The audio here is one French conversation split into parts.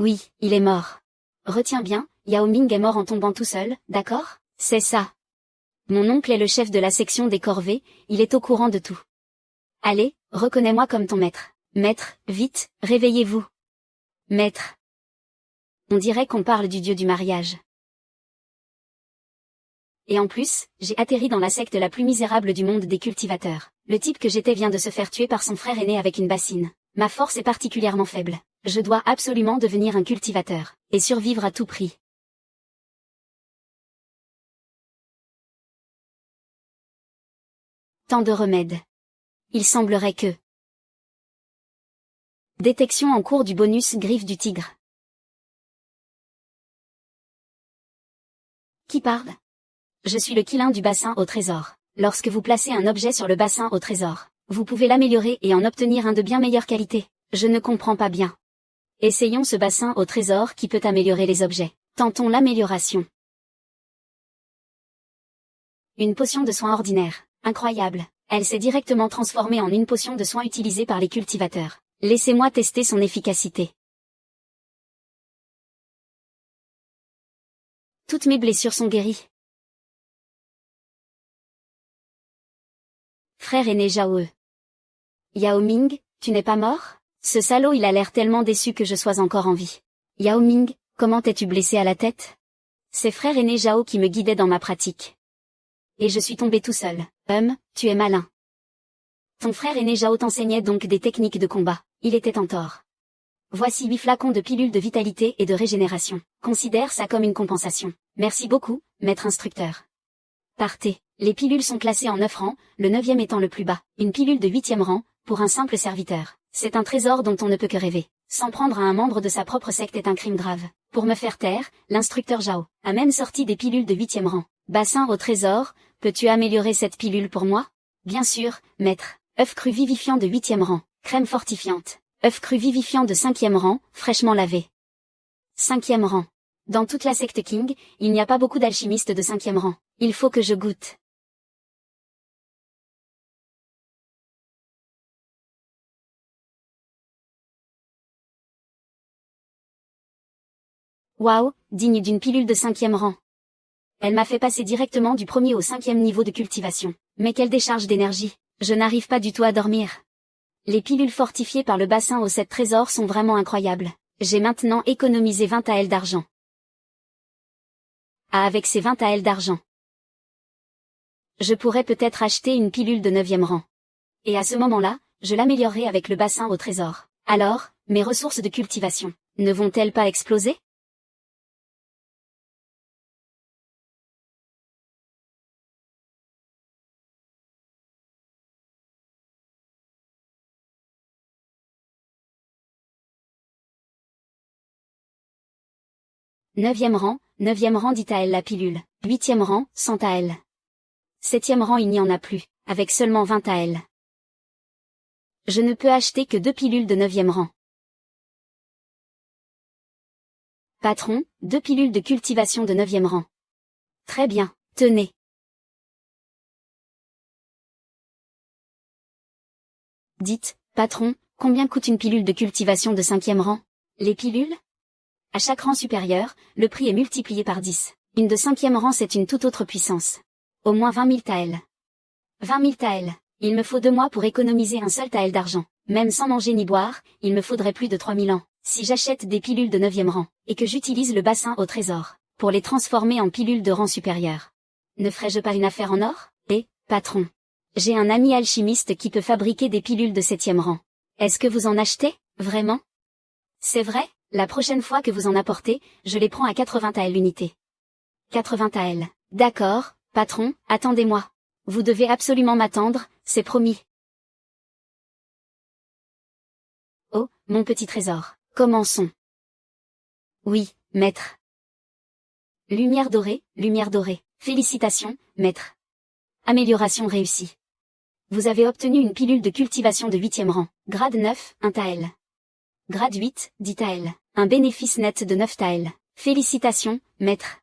Oui, il est mort. Retiens bien, Yao Ming est mort en tombant tout seul, d'accord? C'est ça. Mon oncle est le chef de la section des corvées, il est au courant de tout. Allez, reconnais-moi comme ton maître. Maître, vite, réveillez-vous. Maître. On dirait qu'on parle du dieu du mariage. Et en plus, j'ai atterri dans la secte la plus misérable du monde des cultivateurs. Le type que j'étais vient de se faire tuer par son frère aîné avec une bassine. Ma force est particulièrement faible. Je dois absolument devenir un cultivateur, et survivre à tout prix. Tant de remèdes. Il semblerait que... Détection en cours du bonus griffe du tigre. Qui parle? Je suis le Qilin du bassin au trésor. Lorsque vous placez un objet sur le bassin au trésor, vous pouvez l'améliorer et en obtenir un de bien meilleure qualité. Je ne comprends pas bien. Essayons ce bassin au trésor qui peut améliorer les objets. Tentons l'amélioration. Une potion de soin ordinaire. Incroyable. Elle s'est directement transformée en une potion de soin utilisée par les cultivateurs. Laissez-moi tester son efficacité. Toutes mes blessures sont guéries. Frère aîné Zhao. Yao Ming, tu n'es pas mort? Ce salaud il a l'air tellement déçu que je sois encore en vie. Yao Ming, comment t'es-tu blessé à la tête? C'est frère aîné Zhao qui me guidait dans ma pratique. Et je suis tombé tout seul. Tu es malin. Ton frère aîné Zhao t'enseignait donc des techniques de combat. Il était en tort. Voici 8 flacons de pilules de vitalité et de régénération. Considère ça comme une compensation. Merci beaucoup, maître instructeur. Partez. Les pilules sont classées en 9 rangs, le 9e étant le plus bas. Une pilule de 8e rang, pour un simple serviteur. C'est un trésor dont on ne peut que rêver. S'en prendre à un membre de sa propre secte est un crime grave. Pour me faire taire, l'instructeur Zhao a même sorti des pilules de 8e rang. Bassin au trésor, peux-tu améliorer cette pilule pour moi? Bien sûr, maître. œuf cru vivifiant de 8e rang, crème fortifiante. œuf cru vivifiant de 5e rang, fraîchement lavé. 5e rang. Dans toute la secte King, il n'y a pas beaucoup d'alchimistes de 5e rang. Il faut que je goûte. Waouh, digne d'une pilule de 5e rang. Elle m'a fait passer directement du 1er au 5e niveau de cultivation. Mais quelle décharge d'énergie. Je n'arrive pas du tout à dormir. Les pilules fortifiées par le bassin au 7 trésors sont vraiment incroyables. J'ai maintenant économisé 20 AL d'argent. Ah, avec ces 20 AL d'argent, je pourrais peut-être acheter une pilule de 9e rang. Et à ce moment-là, je l'améliorerai avec le bassin au trésor. Alors, mes ressources de cultivation, ne vont-elles pas exploser? Neuvième rang dit à elle la pilule. 8e rang, 100 à elle. 7e rang il n'y en a plus, avec seulement 20 à elle. Je ne peux acheter que 2 pilules de 9e rang. Patron, 2 pilules de cultivation de 9e rang. Très bien, tenez. Dites, patron, combien coûte une pilule de cultivation de 5e rang? Les pilules? À chaque rang supérieur, le prix est multiplié par 10. Une de 5e rang c'est une toute autre puissance. Au moins 20 000 taels. 20 000 taels. Il me faut 2 mois pour économiser un seul tael d'argent. Même sans manger ni boire, il me faudrait plus de 3000 ans. Si j'achète des pilules de 9e rang, et que j'utilise le bassin au trésor, pour les transformer en pilules de rang supérieur. Ne ferais-je pas une affaire en or? Patron. J'ai un ami alchimiste qui peut fabriquer des pilules de 7e rang. Est-ce que vous en achetez, vraiment? C'est vrai? La prochaine fois que vous en apportez, je les prends à 80 AL l'unité. 80 AL. D'accord, patron, attendez-moi. Vous devez absolument m'attendre, c'est promis. Oh, mon petit trésor, commençons. Oui, maître. Lumière dorée, lumière dorée. Félicitations, maître. Amélioration réussie. Vous avez obtenu une pilule de cultivation de 8e rang. Grade 9, 1 tael. Grade 8, 10 tael. Un bénéfice net de 9 tael. Félicitations, maître.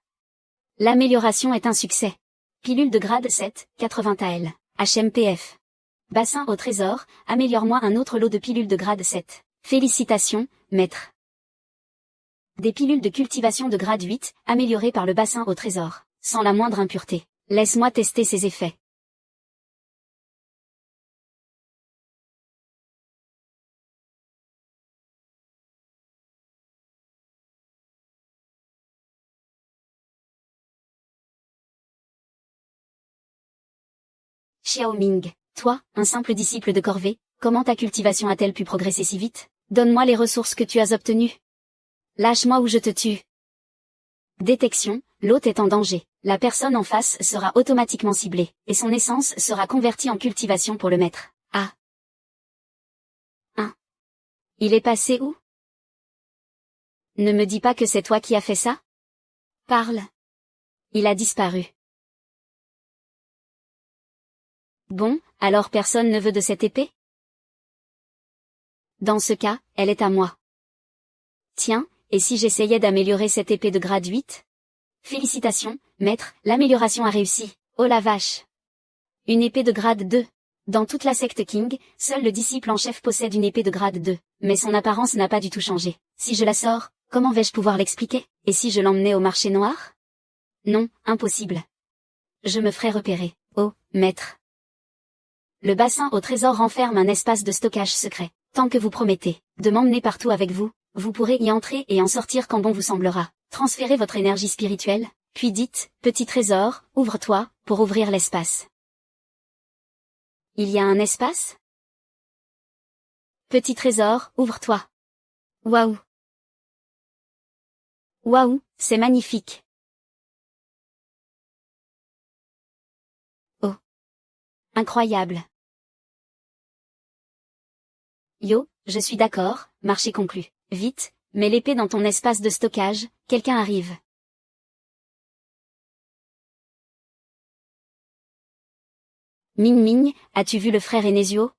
L'amélioration est un succès. Pilule de grade 7, 80 tael. HMPF. Bassin au trésor, améliore-moi un autre lot de pilules de grade 7. Félicitations, maître. Des pilules de cultivation de grade 8, améliorées par le bassin au trésor, sans la moindre impureté. Laisse-moi tester ces effets. Xiao Ming, toi, un simple disciple de corvée, comment ta cultivation a-t-elle pu progresser si vite? Donne-moi les ressources que tu as obtenues. Lâche-moi ou je te tue. Détection, l'hôte est en danger. La personne en face sera automatiquement ciblée, et son essence sera convertie en cultivation pour le maître. Ah. Il est passé où? Ne me dis pas que c'est toi qui as fait ça? Parle. Il a disparu. Bon, alors personne ne veut de cette épée? Dans ce cas, elle est à moi. Tiens, et si j'essayais d'améliorer cette épée de grade 8? Félicitations, maître, l'amélioration a réussi. Oh la vache! Une épée de grade 2. Dans toute la secte King, seul le disciple en chef possède une épée de grade 2, mais son apparence n'a pas du tout changé. Si je la sors, comment vais-je pouvoir l'expliquer? Et si je l'emmenais au marché noir? Non, impossible. Je me ferai repérer. Oh, maître. Le bassin au trésor renferme un espace de stockage secret. Tant que vous promettez de m'emmener partout avec vous, vous pourrez y entrer et en sortir quand bon vous semblera. Transférez votre énergie spirituelle, puis dites, petit trésor, ouvre-toi, pour ouvrir l'espace. Il y a un espace? Petit trésor, ouvre-toi. Waouh! Waouh, c'est magnifique. Oh. Incroyable. Yo, je suis d'accord, marché conclu. Vite, mets l'épée dans ton espace de stockage, quelqu'un arrive. Ming Ming, as-tu vu le frère Enezio?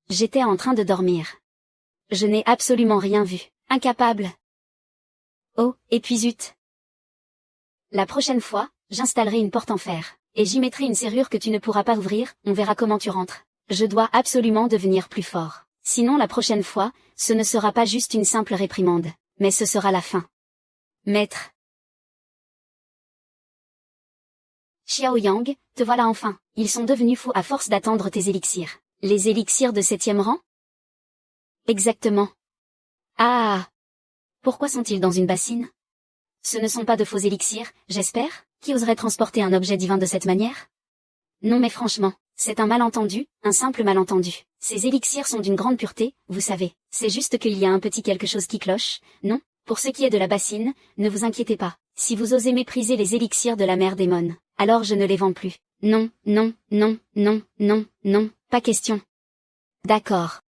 J'étais en train de dormir. Je n'ai absolument rien vu. Incapable. Oh, et puis zut. La prochaine fois, j'installerai une porte en fer, et j'y mettrai une serrure que tu ne pourras pas ouvrir, on verra comment tu rentres. Je dois absolument devenir plus fort. Sinon la prochaine fois, ce ne sera pas juste une simple réprimande, mais ce sera la fin. Maître. Xiao Yang, te voilà enfin. Ils sont devenus fous à force d'attendre tes élixirs. Les élixirs de 7e rang? Exactement. Ah! Pourquoi sont-ils dans une bassine? Ce ne sont pas de faux élixirs, j'espère? Qui oserait transporter un objet divin de cette manière? Non mais franchement, c'est un malentendu, un simple malentendu. Ces élixirs sont d'une grande pureté, vous savez. C'est juste qu'il y a un petit quelque chose qui cloche, non? Pour ce qui est de la bassine, ne vous inquiétez pas. Si vous osez mépriser les élixirs de la mère démon, alors je ne les vends plus. Non, non, non, non, non, non, pas question. D'accord.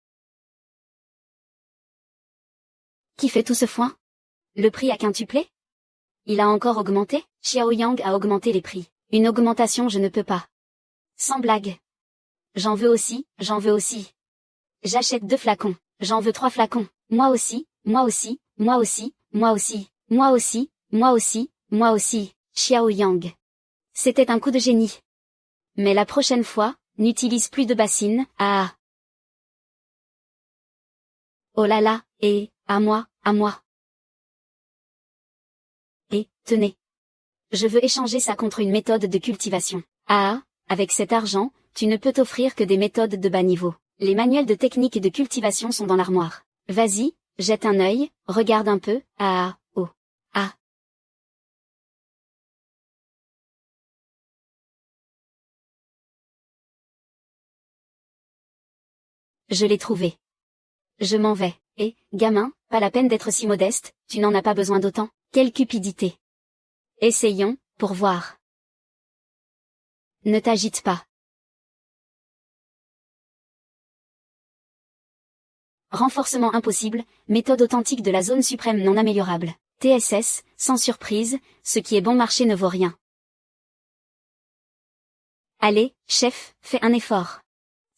Qui fait tout ce foin? Le prix a quintuplé? Il a encore augmenté? Xiao Yang a augmenté les prix. Une augmentation je ne peux pas. Sans blague. J'en veux aussi, j'en veux aussi. J'achète 2 flacons. J'en veux 3 flacons. Moi aussi, moi aussi, moi aussi, moi aussi, moi aussi, moi aussi, moi aussi. Xiao Yang. C'était un coup de génie. Mais la prochaine fois, n'utilise plus de bassine, ah. Oh là là, et, à moi, à moi. Et, tenez. Je veux échanger ça contre une méthode de cultivation. Ah, avec cet argent, tu ne peux t'offrir que des méthodes de bas niveau. Les manuels de technique et de cultivation sont dans l'armoire. Vas-y, jette un œil, regarde un peu, ah, oh, ah. Je l'ai trouvé. Je m'en vais. Et, gamin, pas la peine d'être si modeste, tu n'en as pas besoin d'autant. Quelle cupidité. Essayons, pour voir. Ne t'agite pas. Renforcement impossible, méthode authentique de la zone suprême non améliorable. TSS, sans surprise, ce qui est bon marché ne vaut rien. Allez, chef, fais un effort.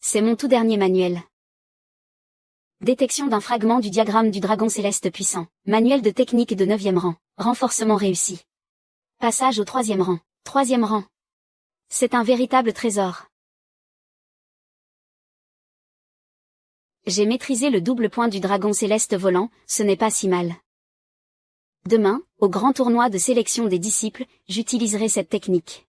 C'est mon tout dernier manuel. Détection d'un fragment du diagramme du dragon céleste puissant. Manuel de technique de 9e rang. Renforcement réussi. Passage au 3e rang. 3e rang. C'est un véritable trésor. J'ai maîtrisé le double point du dragon céleste volant, ce n'est pas si mal. Demain, au grand tournoi de sélection des disciples, j'utiliserai cette technique.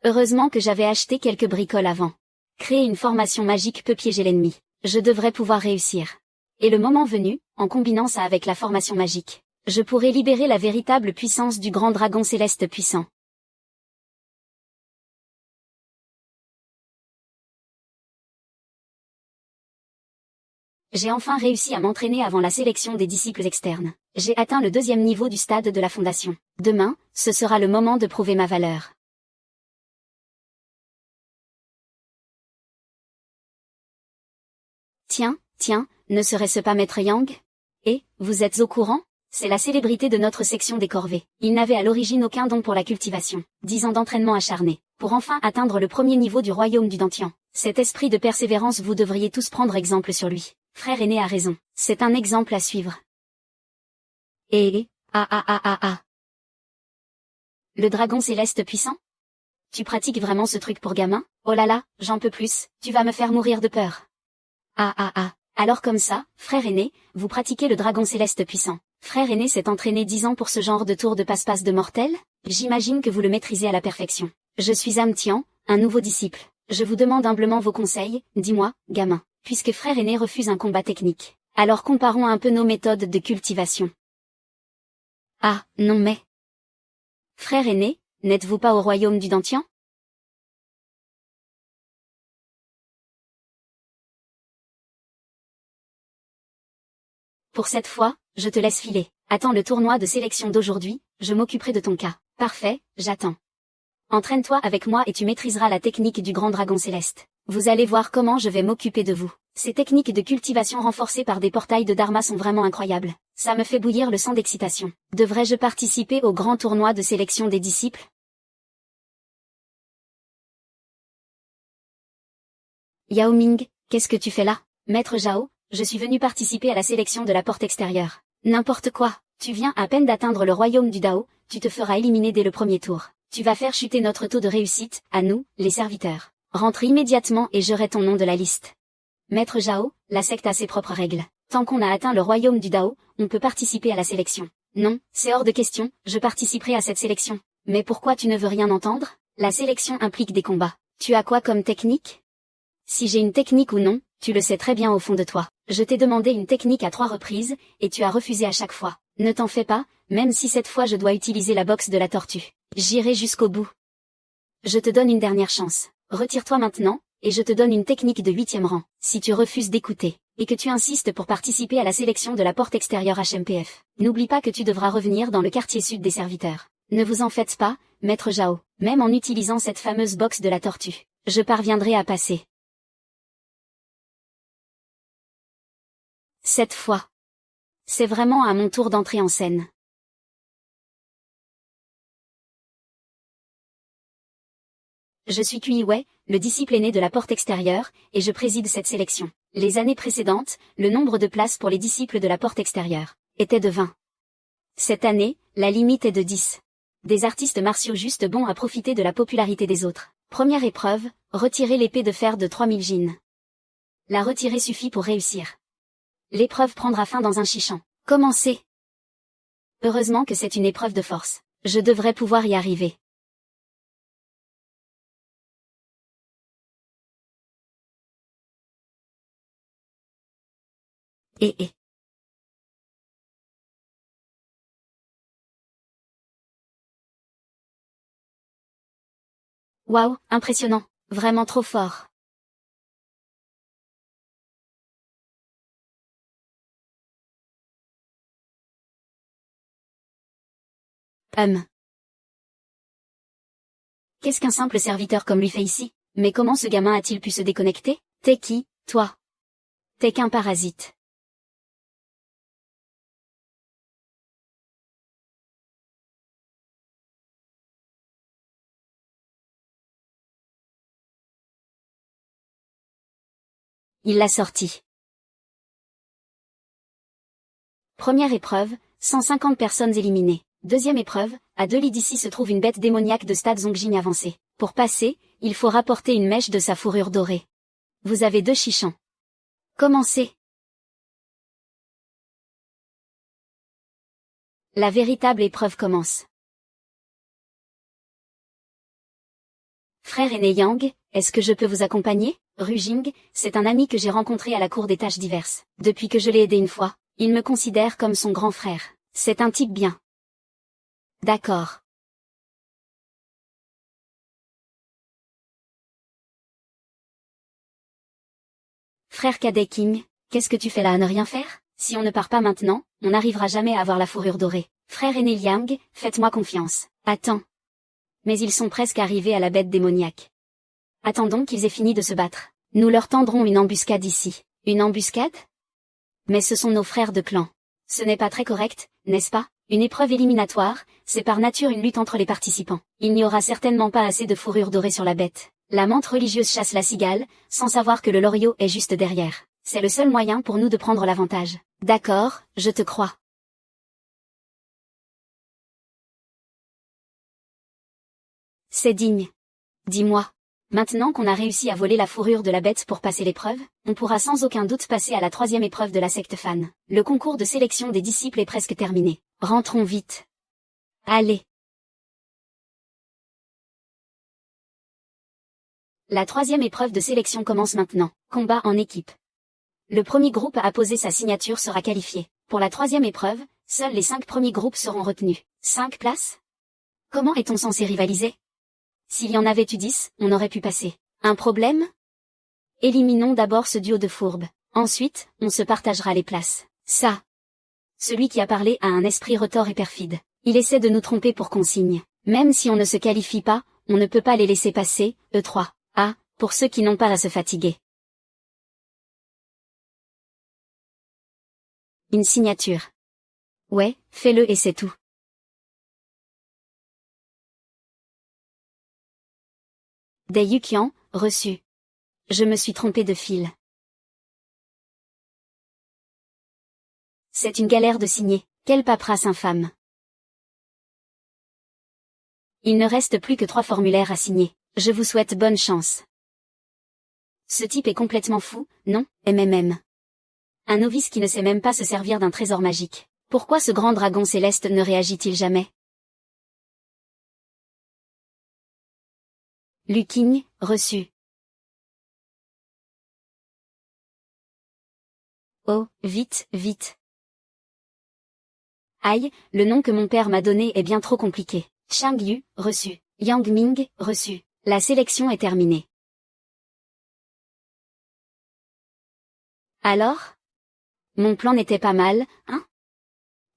Heureusement que j'avais acheté quelques bricoles avant. Créer une formation magique peut piéger l'ennemi. Je devrais pouvoir réussir. Et le moment venu, en combinant ça avec la formation magique, je pourrai libérer la véritable puissance du grand dragon céleste puissant. J'ai enfin réussi à m'entraîner avant la sélection des disciples externes. J'ai atteint le 2e niveau du stade de la fondation. Demain, ce sera le moment de prouver ma valeur. Tiens, ne serait-ce pas Maître Yang? Et, vous êtes au courant? C'est la célébrité de notre section des corvées. Il n'avait à l'origine aucun don pour la cultivation. 10 ans d'entraînement acharné, pour enfin atteindre le 1er niveau du royaume du Dantian. Cet esprit de persévérance, vous devriez tous prendre exemple sur lui. Frère aîné a raison. C'est un exemple à suivre. Et, Le dragon céleste puissant? Tu pratiques vraiment ce truc pour gamin? Oh là là, j'en peux plus, tu vas me faire mourir de peur. Alors comme ça, frère aîné, vous pratiquez le dragon céleste puissant. Frère aîné s'est entraîné 10 ans pour ce genre de tour de passe-passe de mortel? J'imagine que vous le maîtrisez à la perfection. Je suis Am Tian, un nouveau disciple. Je vous demande humblement vos conseils, dis-moi, gamin. Puisque frère aîné refuse un combat technique. Alors comparons un peu nos méthodes de cultivation. Ah, non mais... Frère aîné, n'êtes-vous pas au royaume du Dantian? Pour cette fois, je te laisse filer. Attends le tournoi de sélection d'aujourd'hui, je m'occuperai de ton cas. Parfait, j'attends. Entraîne-toi avec moi et tu maîtriseras la technique du grand dragon céleste. Vous allez voir comment je vais m'occuper de vous. Ces techniques de cultivation renforcées par des portails de Dharma sont vraiment incroyables. Ça me fait bouillir le sang d'excitation. Devrais-je participer au grand tournoi de sélection des disciples? Yao Ming, qu'est-ce que tu fais là? Maître Zhao, je suis venu participer à la sélection de la porte extérieure. N'importe quoi, tu viens à peine d'atteindre le royaume du Dao, tu te feras éliminer dès le premier tour. Tu vas faire chuter notre taux de réussite, à nous, les serviteurs. Rentre immédiatement et j'aurai ton nom de la liste. Maître Zhao, la secte a ses propres règles. Tant qu'on a atteint le royaume du Dao, on peut participer à la sélection. Non, c'est hors de question, je participerai à cette sélection. Mais pourquoi tu ne veux rien entendre? La sélection implique des combats. Tu as quoi comme technique? Si j'ai une technique ou non, tu le sais très bien au fond de toi. Je t'ai demandé une technique à 3 reprises, et tu as refusé à chaque fois. Ne t'en fais pas, même si cette fois je dois utiliser la boxe de la tortue. J'irai jusqu'au bout. Je te donne une dernière chance. Retire-toi maintenant, et je te donne une technique de 8e rang. Si tu refuses d'écouter, et que tu insistes pour participer à la sélection de la porte extérieure HMPF, n'oublie pas que tu devras revenir dans le quartier sud des serviteurs. Ne vous en faites pas, Maître Zhao, même en utilisant cette fameuse boxe de la tortue, je parviendrai à passer. Cette fois. C'est vraiment à mon tour d'entrer en scène. Je suis Kui Wei, le disciple aîné de la porte extérieure, et je préside cette sélection. Les années précédentes, le nombre de places pour les disciples de la porte extérieure était de 20. Cette année, la limite est de 10. Des artistes martiaux juste bons à profiter de la popularité des autres. Première épreuve, retirer l'épée de fer de 3000 jin. La retirer suffit pour réussir. L'épreuve prendra fin dans un chichant. Commencez. Heureusement que c'est une épreuve de force. Je devrais pouvoir y arriver. Waouh, impressionnant. Vraiment trop fort. Qu'est-ce qu'un simple serviteur comme lui fait ici? Mais comment ce gamin a-t-il pu se déconnecter? T'es qui, toi? T'es qu'un parasite. Il l'a sorti. Première épreuve, 150 personnes éliminées. Deuxième épreuve, à 2 lits d'ici se trouve une bête démoniaque de stade Zongjing avancé. Pour passer, il faut rapporter une mèche de sa fourrure dorée. Vous avez 2 chichans. Commencez. La véritable épreuve commence. Frère aîné Yang, est-ce que je peux vous accompagner? Rujing, c'est un ami que j'ai rencontré à la cour des tâches diverses. Depuis que je l'ai aidé une fois, il me considère comme son grand frère. C'est un type bien. D'accord. Frère cadet King, qu'est-ce que tu fais là à ne rien faire? Si on ne part pas maintenant, on n'arrivera jamais à avoir la fourrure dorée. Frère aîné Yang, faites-moi confiance. Attends. Mais ils sont presque arrivés à la bête démoniaque. Attendons qu'ils aient fini de se battre. Nous leur tendrons une embuscade ici. Une embuscade? Mais ce sont nos frères de clan. Ce n'est pas très correct, n'est-ce pas? Une épreuve éliminatoire, c'est par nature une lutte entre les participants. Il n'y aura certainement pas assez de fourrure dorée sur la bête. La menthe religieuse chasse la cigale, sans savoir que le loriot est juste derrière. C'est le seul moyen pour nous de prendre l'avantage. D'accord, je te crois. C'est digne. Dis-moi. Maintenant qu'on a réussi à voler la fourrure de la bête pour passer l'épreuve, on pourra sans aucun doute passer à la 3e épreuve de la secte fan. Le concours de sélection des disciples est presque terminé. Rentrons vite. Allez. La 3e épreuve de sélection commence maintenant. Combat en équipe. Le premier groupe à apposer sa signature sera qualifié. Pour la 3e épreuve, seuls les 5 premiers groupes seront retenus. 5 places? Comment est-on censé rivaliser? S'il y en avait eu 10, on aurait pu passer. Un problème? Éliminons d'abord ce duo de fourbes. Ensuite, on se partagera les places. Ça. Celui qui a parlé a un esprit retors et perfide. Il essaie de nous tromper pour qu'on signe. Même si on ne se qualifie pas, on ne peut pas les laisser passer, eux 3. Ah, pour ceux qui n'ont pas à se fatiguer. Une signature. Ouais, fais-le et c'est tout. Des Yukian, reçu. Je me suis trompé de fil. C'est une galère de signer. Quelle paperasse infâme. Il ne reste plus que 3 formulaires à signer. Je vous souhaite bonne chance. Ce type est complètement fou, non? MMM. Un novice qui ne sait même pas se servir d'un trésor magique. Pourquoi ce grand dragon céleste ne réagit-il jamais? Luking, reçu. Oh, vite, vite. Aïe, le nom que mon père m'a donné est bien trop compliqué. Chang Yu, reçu. Yang Ming, reçu. La sélection est terminée. Alors? Mon plan n'était pas mal, hein?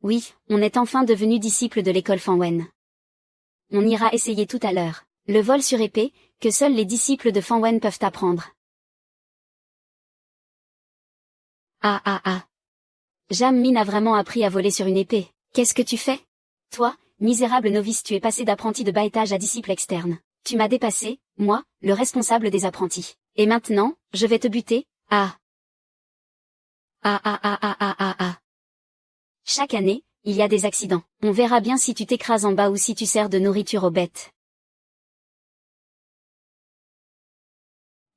Oui, on est enfin devenus disciples de l'école Fanwen. On ira essayer tout à l'heure. Le vol sur épée, que seuls les disciples de Fanwen peuvent apprendre. Ah ah ah. Jam Min a vraiment appris à voler sur une épée. Qu'est-ce que tu fais? Toi, misérable novice, tu es passé d'apprenti de bas étage à disciple externe. Tu m'as dépassé, moi, le responsable des apprentis. Et maintenant, je vais te buter? Ah. Ah ah ah ah ah ah ah. Chaque année, il y a des accidents. On verra bien si tu t'écrases en bas ou si tu sers de nourriture aux bêtes.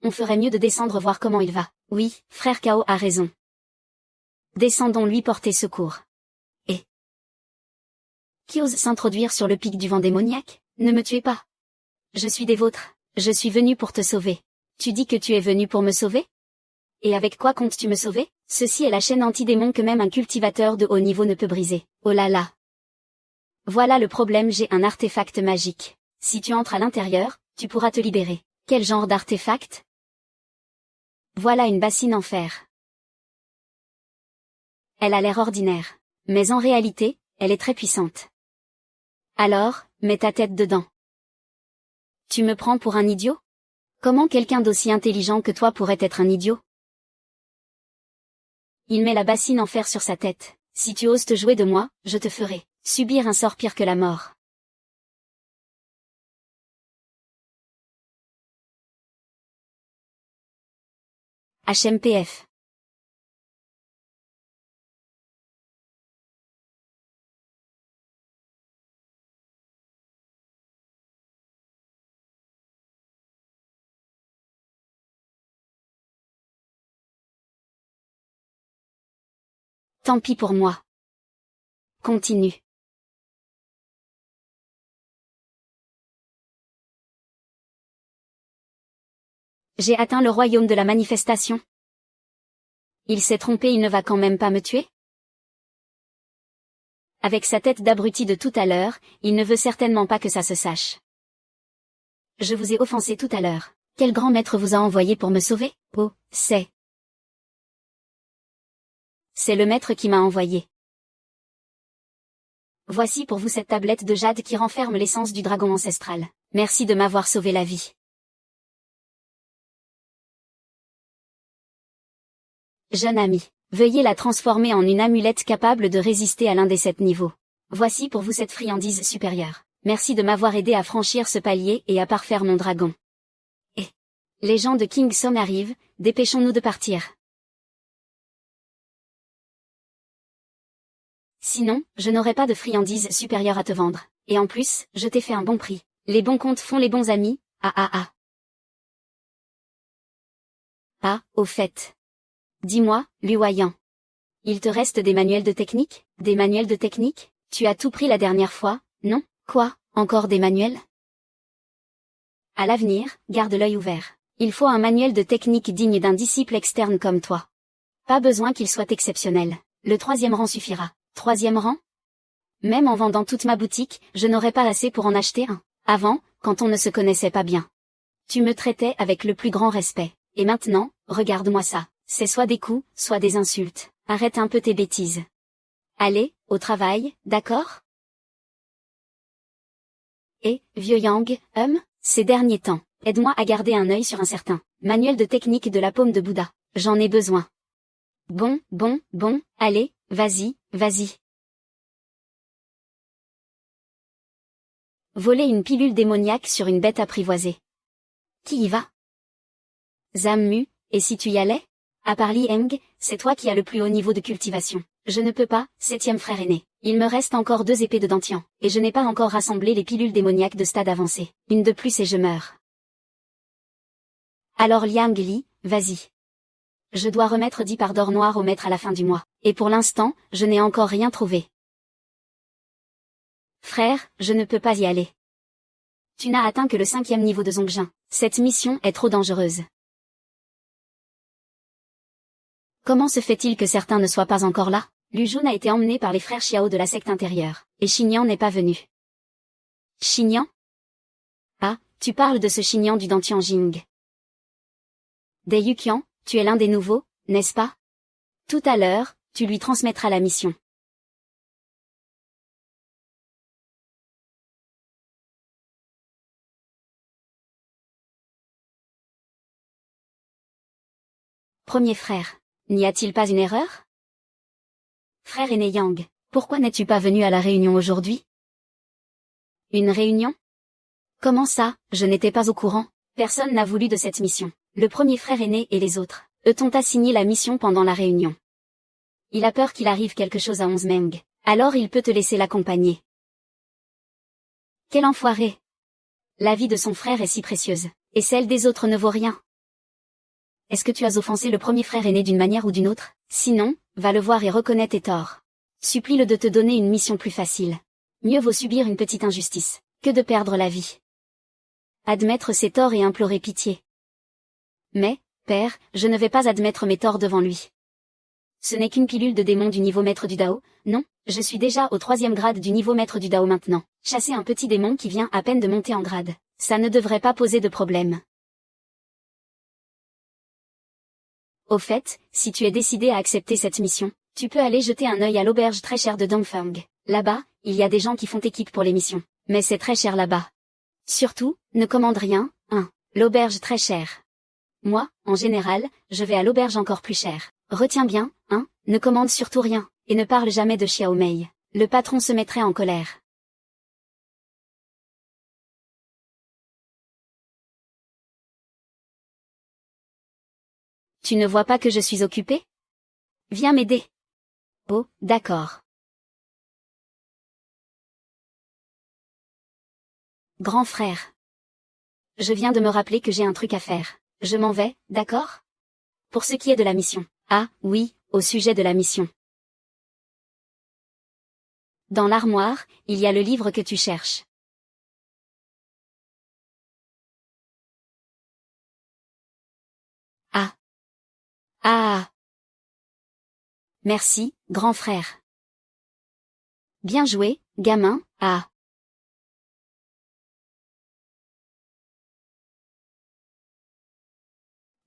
On ferait mieux de descendre voir comment il va. Oui, frère Kao a raison. Descendons lui porter secours. Et qui ose s'introduire sur le pic du vent démoniaque? Ne me tuez pas. Je suis des vôtres. Je suis venu pour te sauver. Tu dis que tu es venu pour me sauver? Et avec quoi comptes-tu me sauver? Ceci est la chaîne anti-démon que même un cultivateur de haut niveau ne peut briser. Oh là là. Voilà le problème, j'ai un artefact magique. Si tu entres à l'intérieur, tu pourras te libérer. Quel genre d'artefact? Voilà une bassine en fer. Elle a l'air ordinaire. Mais en réalité, elle est très puissante. Alors, mets ta tête dedans. Tu me prends pour un idiot? Comment quelqu'un d'aussi intelligent que toi pourrait être un idiot? Il met la bassine en fer sur sa tête. Si tu oses te jouer de moi, je te ferai subir un sort pire que la mort. HMPF. Tant pis pour moi. Continue. J'ai atteint le royaume de la manifestation. Il s'est trompé, il ne va quand même pas me tuer? Avec sa tête d'abruti de tout à l'heure, il ne veut certainement pas que ça se sache. Je vous ai offensé tout à l'heure. Quel grand maître vous a envoyé pour me sauver? Oh, c'est le maître qui m'a envoyé. Voici pour vous cette tablette de jade qui renferme l'essence du dragon ancestral. Merci de m'avoir sauvé la vie. Jeune ami, veuillez la transformer en une amulette capable de résister à l'un des 7 niveaux. Voici pour vous cette friandise supérieure. Merci de m'avoir aidé à franchir ce palier et à parfaire mon dragon. Et les gens de King Som arrivent, dépêchons-nous de partir. Sinon, je n'aurai pas de friandise supérieure à te vendre. Et en plus, je t'ai fait un bon prix. Les bons comptes font les bons amis, Ah, au fait. Dis-moi, Luoyan. Il te reste des manuels de technique? Des manuels de technique? Tu as tout pris la dernière fois, non? Quoi? Encore des manuels? À l'avenir, garde l'œil ouvert. Il faut un manuel de technique digne d'un disciple externe comme toi. Pas besoin qu'il soit exceptionnel. Le 3e rang suffira. 3e rang? Même en vendant toute ma boutique, je n'aurais pas assez pour en acheter un. Avant, quand on ne se connaissait pas bien. Tu me traitais avec le plus grand respect. Et maintenant, regarde-moi ça. C'est soit des coups, soit des insultes. Arrête un peu tes bêtises. Allez, au travail, d'accord? Et, vieux Yang, ces derniers temps, aide-moi à garder un œil sur un certain manuel de technique de la paume de Bouddha. J'en ai besoin. Bon, allez, vas-y. Voler une pilule démoniaque sur une bête apprivoisée. Qui y va? Zammu, et si tu y allais? À part Li Heng, c'est toi qui as le plus haut niveau de cultivation. Je ne peux pas, 7e frère aîné. Il me reste encore 2 épées de Dantian, et je n'ai pas encore rassemblé les pilules démoniaques de stade avancé. Une de plus et je meurs. Alors Liang Li, vas-y. Je dois remettre 10 parts d'or noir au maître à la fin du mois, et pour l'instant, je n'ai encore rien trouvé. Frère, je ne peux pas y aller. Tu n'as atteint que le 5e niveau de Zongjin. Cette mission est trop dangereuse. Comment se fait-il que certains ne soient pas encore là? Lu Jun a été emmené par les frères Xiao de la secte intérieure, et Xinyan n'est pas venu. Xinyan? Ah, tu parles de ce Xinyan du Dantian Jing. Des Yuqian, tu es l'un des nouveaux, n'est-ce pas? Tout à l'heure, tu lui transmettras la mission. Premier frère, n'y a-t-il pas une erreur? Frère aîné Yang, pourquoi n'es-tu pas venu à la réunion aujourd'hui? Une réunion? Comment ça, je n'étais pas au courant? Personne n'a voulu de cette mission. Le premier frère aîné et les autres, eux t'ont assigné la mission pendant la réunion. Il a peur qu'il arrive quelque chose à 11 Meng. Alors il peut te laisser l'accompagner. Quel enfoiré! La vie de son frère est si précieuse, et celle des autres ne vaut rien. Est-ce que tu as offensé le premier frère aîné d'une manière ou d'une autre? Sinon, va le voir et reconnais tes torts. Supplie-le de te donner une mission plus facile. Mieux vaut subir une petite injustice, que de perdre la vie. Admettre ses torts et implorer pitié. Mais, père, je ne vais pas admettre mes torts devant lui. Ce n'est qu'une pilule de démon du niveau maître du Dao, non, je suis déjà au 3e grade du niveau maître du Dao maintenant. Chasser un petit démon qui vient à peine de monter en grade, ça ne devrait pas poser de problème. Au fait, si tu es décidé à accepter cette mission, tu peux aller jeter un œil à l'auberge très chère de Dongfeng. Là-bas, il y a des gens qui font équipe pour les missions, mais c'est très cher là-bas. Surtout, ne commande rien, l'auberge très chère. Moi, en général, je vais à l'auberge encore plus chère. Retiens bien, ne commande surtout rien, et ne parle jamais de Xiao Mei. Le patron se mettrait en colère. Tu ne vois pas que je suis occupé? Viens m'aider. Oh, d'accord. Grand frère. Je viens de me rappeler que j'ai un truc à faire. Je m'en vais, d'accord? Pour ce qui est de la mission. Ah, oui, au sujet de la mission. Dans l'armoire, il y a le livre que tu cherches. Ah. Ah. Merci, grand frère. Bien joué, gamin. Ah.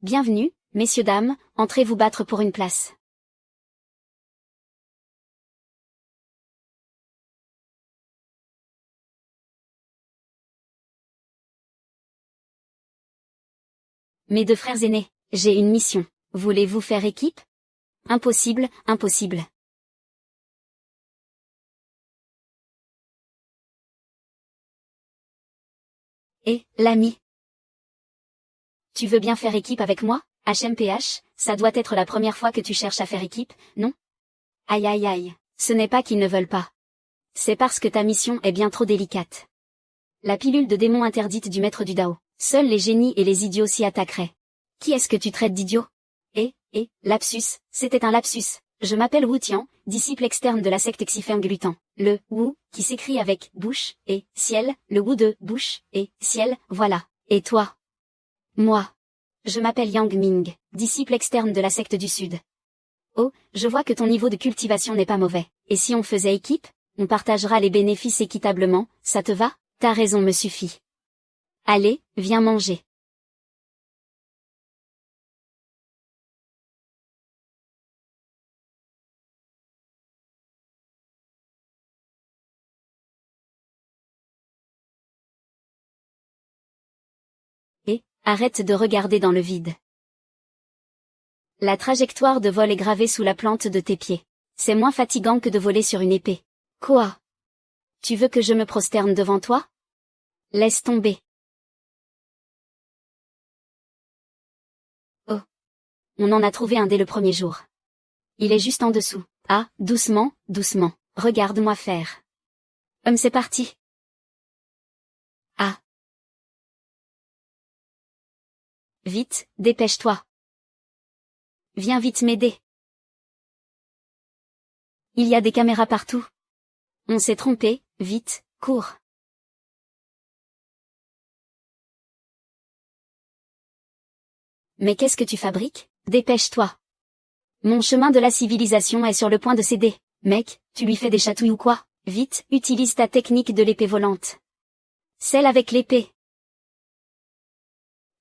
Bienvenue, messieurs dames, entrez vous battre pour une place. Mes deux frères aînés, j'ai une mission. Voulez-vous faire équipe? Impossible, impossible. Et, l'ami. Tu veux bien faire équipe avec moi? HMPH, ça doit être la première fois que tu cherches à faire équipe, non? Aïe aïe aïe, ce n'est pas qu'ils ne veulent pas. C'est parce que ta mission est bien trop délicate. La pilule de démon interdite du maître du Dao. Seuls les génies et les idiots s'y attaqueraient. Qui est-ce que tu traites d'idiot? Lapsus, c'était un lapsus. Je m'appelle Wu Tian, disciple externe de la secte Xifeng Lutan. Le Wu, qui s'écrit avec bouche et ciel, le Wu de bouche et ciel, voilà. Et toi? Moi. Je m'appelle Yang Ming, disciple externe de la secte du Sud. Oh, je vois que ton niveau de cultivation n'est pas mauvais. Et si on faisait équipe? On partagera les bénéfices équitablement, ça te va? Ta raison me suffit. Allez, viens manger. Et, arrête de regarder dans le vide. La trajectoire de vol est gravée sous la plante de tes pieds. C'est moins fatigant que de voler sur une épée. Quoi? Tu veux que je me prosterne devant toi? Laisse tomber. Oh. On en a trouvé un dès le premier jour. Il est juste en dessous. Ah, doucement, doucement. Regarde-moi faire. C'est parti. Ah. Vite, dépêche-toi. Viens vite m'aider. Il y a des caméras partout. On s'est trompé, vite, cours. Mais qu'est-ce que tu fabriques? Dépêche-toi. Mon chemin de la civilisation est sur le point de céder. Mec, tu lui fais des chatouilles ou quoi? Vite, utilise ta technique de l'épée volante. Celle avec l'épée.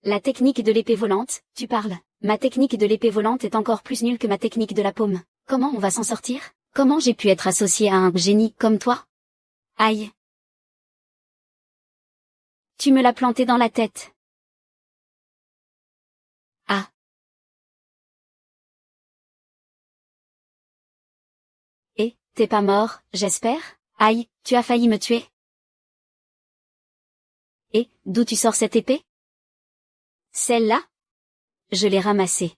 La technique de l'épée volante, tu parles. Ma technique de l'épée volante est encore plus nulle que ma technique de la paume. Comment on va s'en sortir? Comment j'ai pu être associé à un génie comme toi? Aïe. Tu me l'as planté dans la tête. Ah. Et, t'es pas mort, j'espère? Aïe, tu as failli me tuer. Et, d'où tu sors cette épée? Celle-là? Je l'ai ramassée.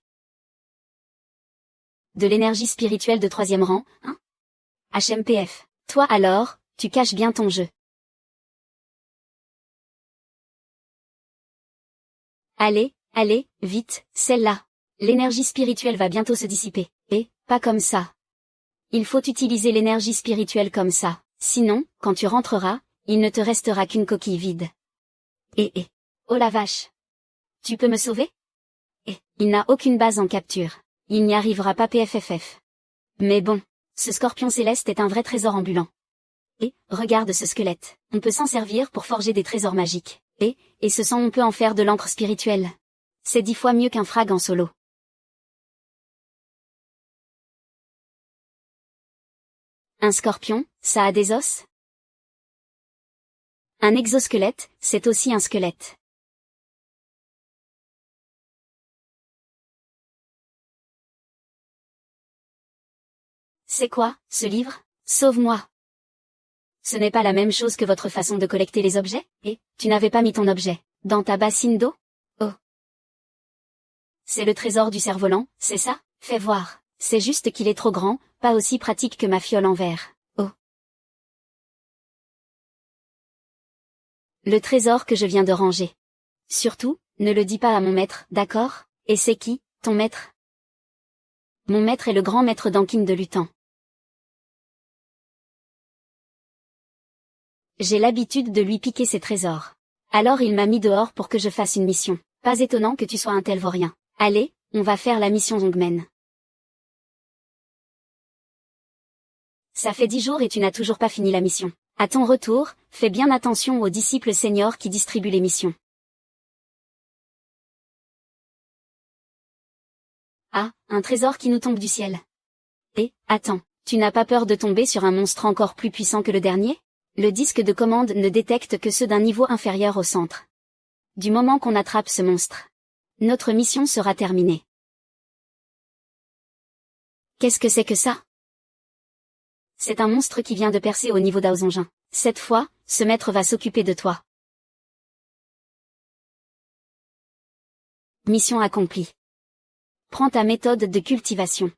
De l'énergie spirituelle de 3e rang, hein? HMPF. Toi alors, tu caches bien ton jeu. Allez, allez, vite, celle-là. L'énergie spirituelle va bientôt se dissiper. Et, pas comme ça. Il faut utiliser l'énergie spirituelle comme ça. Sinon, quand tu rentreras, il ne te restera qu'une coquille vide. Oh la vache. Tu peux me sauver? Il n'a aucune base en capture. Il n'y arrivera pas PFFF. Mais bon, ce scorpion céleste est un vrai trésor ambulant. Regarde ce squelette. On peut s'en servir pour forger des trésors magiques. Et ce sang on peut en faire de l'encre spirituelle. C'est 10 fois mieux qu'un frag en solo. Un scorpion, ça a des os? Un exosquelette, c'est aussi un squelette. C'est quoi, ce livre? Sauve-moi. Ce n'est pas la même chose que votre façon de collecter les objets? Tu n'avais pas mis ton objet dans ta bassine d'eau? Oh. C'est le trésor du cerf-volant, c'est ça? Fais voir. C'est juste qu'il est trop grand, pas aussi pratique que ma fiole en verre. Oh. Le trésor que je viens de ranger. Surtout, ne le dis pas à mon maître, d'accord? Et c'est qui, ton maître? Mon maître est le grand maître d'Ankin de Lutan. J'ai l'habitude de lui piquer ses trésors. Alors il m'a mis dehors pour que je fasse une mission. Pas étonnant que tu sois un tel vaurien. Allez, on va faire la mission Zongmen. Ça fait 10 jours et tu n'as toujours pas fini la mission. À ton retour, fais bien attention aux disciples seniors qui distribuent les missions. Ah, un trésor qui nous tombe du ciel. Et, attends, tu n'as pas peur de tomber sur un monstre encore plus puissant que le dernier? Le disque de commande ne détecte que ceux d'un niveau inférieur au centre. Du moment qu'on attrape ce monstre, notre mission sera terminée. Qu'est-ce que c'est que ça? C'est un monstre qui vient de percer au niveau d'Aozongjin. Cette fois, ce maître va s'occuper de toi. Mission accomplie. Prends ta méthode de cultivation.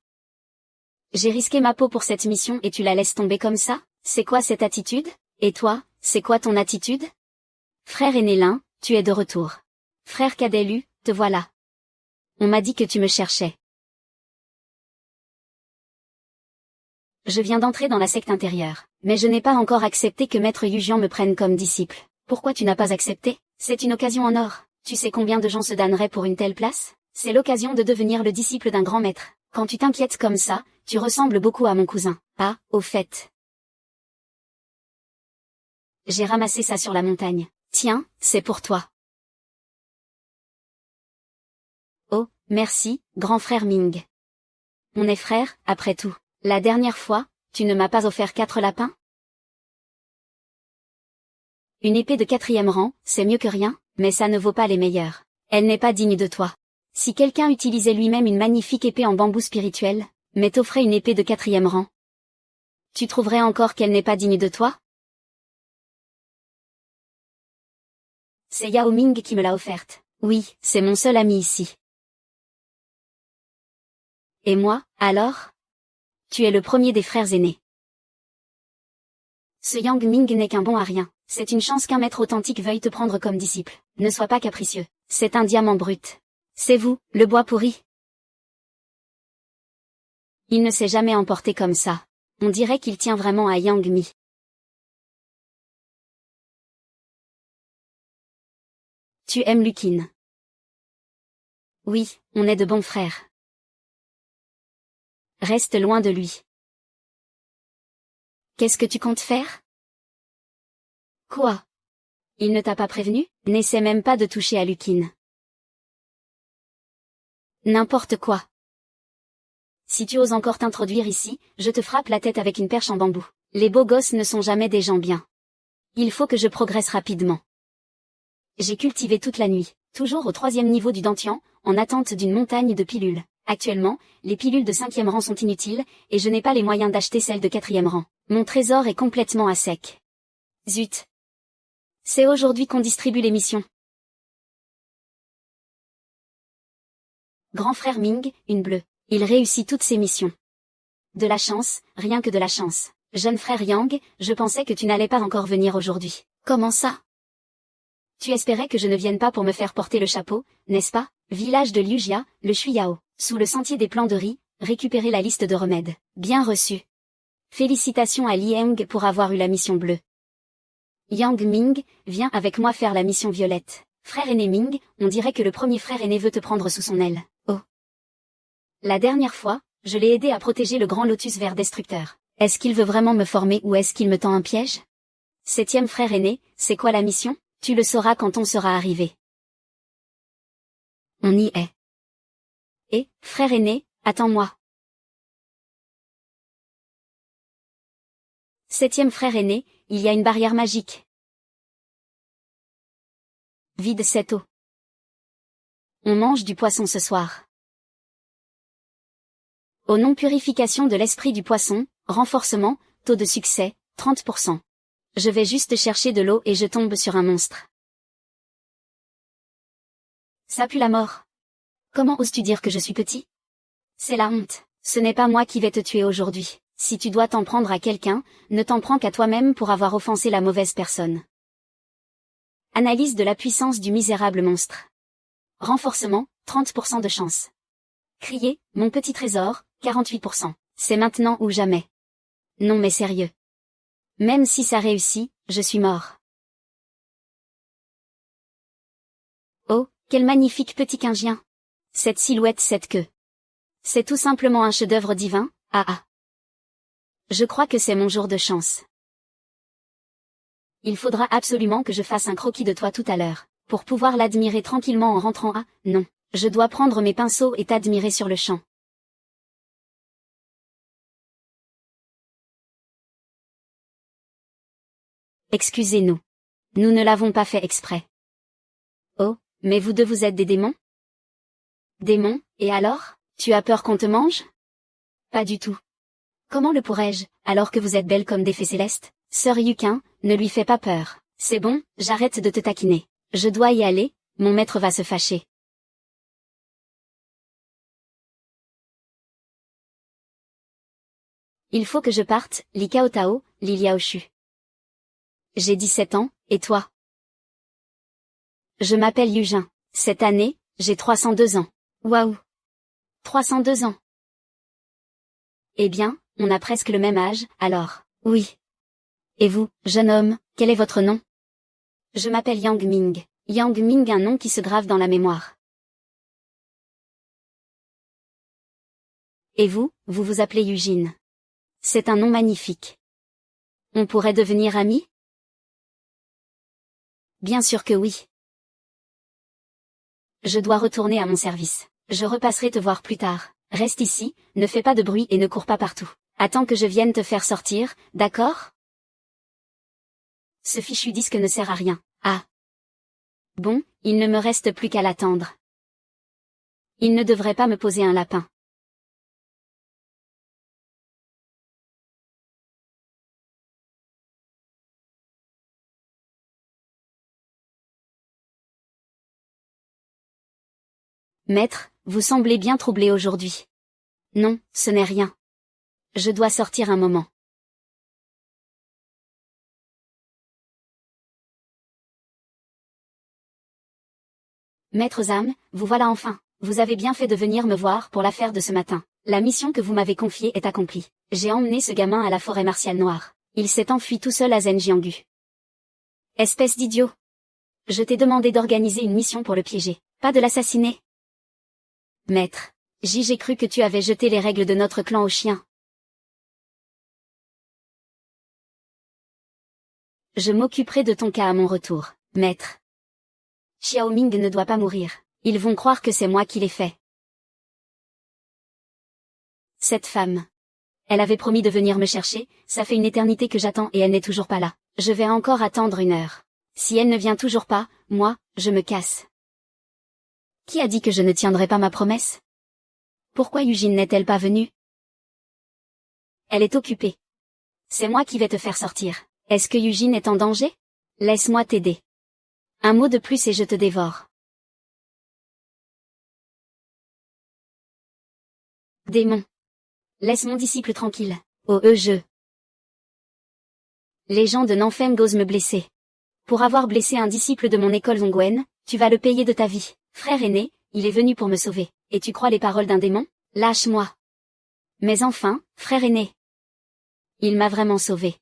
J'ai risqué ma peau pour cette mission et tu la laisses tomber comme ça? C'est quoi cette attitude? Et toi, c'est quoi ton attitude? Frère aîné Lin, tu es de retour. Frère cadet Lu, te voilà. On m'a dit que tu me cherchais. Je viens d'entrer dans la secte intérieure, mais je n'ai pas encore accepté que Maître Yujian me prenne comme disciple. Pourquoi tu n'as pas accepté? C'est une occasion en or. Tu sais combien de gens se donneraient pour une telle place? C'est l'occasion de devenir le disciple d'un grand maître. Quand tu t'inquiètes comme ça, tu ressembles beaucoup à mon cousin. Ah, au fait. J'ai ramassé ça sur la montagne. Tiens, c'est pour toi. Oh, merci, grand frère Ming. On est frères, après tout. La dernière fois, tu ne m'as pas offert 4 lapins? Une épée de 4e rang, c'est mieux que rien, mais ça ne vaut pas les meilleurs. Elle n'est pas digne de toi. Si quelqu'un utilisait lui-même une magnifique épée en bambou spirituel, mais t'offrait une épée de 4e rang, tu trouverais encore qu'elle n'est pas digne de toi? C'est Yao Ming qui me l'a offerte. Oui, c'est mon seul ami ici. Et moi, alors? Tu es le premier des frères aînés. Ce Yang Ming n'est qu'un bon à rien. C'est une chance qu'un maître authentique veuille te prendre comme disciple. Ne sois pas capricieux. C'est un diamant brut. C'est vous, le bois pourri. Il ne s'est jamais emporté comme ça. On dirait qu'il tient vraiment à Yang Mi. Tu aimes Lukin? Oui, on est de bons frères. Reste loin de lui. Qu'est-ce que tu comptes faire? Quoi? Il ne t'a pas prévenu? N'essaie même pas de toucher à Lukin. N'importe quoi. Si tu oses encore t'introduire ici, je te frappe la tête avec une perche en bambou. Les beaux gosses ne sont jamais des gens bien. Il faut que je progresse rapidement. J'ai cultivé toute la nuit, toujours au 3e niveau du Dantian, en attente d'une montagne de pilules. Actuellement, les pilules de 5e rang sont inutiles, et je n'ai pas les moyens d'acheter celles de 4e rang. Mon trésor est complètement à sec. Zut. C'est aujourd'hui qu'on distribue les missions. Grand frère Ming, une bleue. Il réussit toutes ses missions. De la chance, rien que de la chance. Jeune frère Yang, je pensais que tu n'allais pas encore venir aujourd'hui. Comment ça? Tu espérais que je ne vienne pas pour me faire porter le chapeau, n'est-ce pas? Village de Liujia, le Shuyao. Sous le sentier des plants de riz, récupérer la liste de remèdes. Bien reçu. Félicitations à Liang pour avoir eu la mission bleue. Yang Ming, viens avec moi faire la mission violette. Frère aîné Ming, on dirait que le premier frère aîné veut te prendre sous son aile. Oh. La dernière fois, je l'ai aidé à protéger le grand lotus vert destructeur. Est-ce qu'il veut vraiment me former ou est-ce qu'il me tend un piège? 7e frère aîné, c'est quoi la mission? Tu le sauras quand on sera arrivé. On y est. Et, frère aîné, attends-moi. 7e frère aîné, il y a une barrière magique. Vide cette eau. On mange du poisson ce soir. Au nom purification de l'esprit du poisson, renforcement, taux de succès, 30%. Je vais juste chercher de l'eau et je tombe sur un monstre. Ça pue la mort. Comment oses-tu dire que je suis petit? C'est la honte. Ce n'est pas moi qui vais te tuer aujourd'hui. Si tu dois t'en prendre à quelqu'un, ne t'en prends qu'à toi-même pour avoir offensé la mauvaise personne. Analyse de la puissance du misérable monstre. Renforcement, 30% de chance. Crier, mon petit trésor, 48%. C'est maintenant ou jamais. Non mais sérieux. Même si ça réussit, je suis mort. Oh, quel magnifique petit quingien. Cette silhouette, cette queue. C'est tout simplement un chef-d'œuvre divin, ah ah. Je crois que c'est mon jour de chance. Il faudra absolument que je fasse un croquis de toi tout à l'heure, pour pouvoir l'admirer tranquillement en rentrant. Ah, non, je dois prendre mes pinceaux et t'admirer sur le champ. Excusez-nous. Nous ne l'avons pas fait exprès. Oh, mais vous deux vous êtes des démons? Démons, et alors, tu as peur qu'on te mange? Pas du tout. Comment le pourrais-je, alors que vous êtes belle comme des fées célestes? Sœur Yukin, ne lui fais pas peur. C'est bon, j'arrête de te taquiner. Je dois y aller, mon maître va se fâcher. Il faut que je parte, Li Cao Tao, Li Liao Shu. J'ai 17 ans, et toi? Je m'appelle Yujin. Cette année, j'ai 302 ans. Waouh! 302 ans. Eh bien, on a presque le même âge, alors. Oui. Et vous, jeune homme, quel est votre nom? Je m'appelle Yang Ming. Yang Ming, un nom qui se grave dans la mémoire. Et vous, vous vous appelez Eugene. C'est un nom magnifique. On pourrait devenir amis? Bien sûr que oui. Je dois retourner à mon service. Je repasserai te voir plus tard. Reste ici, ne fais pas de bruit et ne cours pas partout. Attends que je vienne te faire sortir, d'accord? Ce fichu disque ne sert à rien. Ah. Bon, il ne me reste plus qu'à l'attendre. Il ne devrait pas me poser un lapin. Maître, vous semblez bien troublé aujourd'hui. Non, ce n'est rien. Je dois sortir un moment. Maître Zam, vous voilà enfin. Vous avez bien fait de venir me voir pour l'affaire de ce matin. La mission que vous m'avez confiée est accomplie. J'ai emmené ce gamin à la forêt martiale noire. Il s'est enfui tout seul à Zhenjiangu. Espèce d'idiot. Je t'ai demandé d'organiser une mission pour le piéger, pas de l'assassiner. Maître, j'ai cru que tu avais jeté les règles de notre clan aux chiens. Je m'occuperai de ton cas à mon retour, maître. Xiao Ming ne doit pas mourir. Ils vont croire que c'est moi qui l'ai fait. Cette femme. Elle avait promis de venir me chercher, ça fait une éternité que j'attends et elle n'est toujours pas là. Je vais encore attendre 1 heure. Si elle ne vient toujours pas, moi, je me casse. Qui a dit que je ne tiendrais pas ma promesse? Pourquoi Eugene n'est-elle pas venue? Elle est occupée. C'est moi qui vais te faire sortir. Est-ce que Eugene est en danger? Laisse-moi t'aider. Un mot de plus et je te dévore. Démon. Laisse mon disciple tranquille. Oh je. Les gens de Nanfeng osent me blesser. Pour avoir blessé un disciple de mon école Zhongwen, tu vas le payer de ta vie. Frère aîné, il est venu pour me sauver. Et tu crois les paroles d'un démon? Lâche-moi. Mais enfin, frère aîné. Il m'a vraiment sauvé.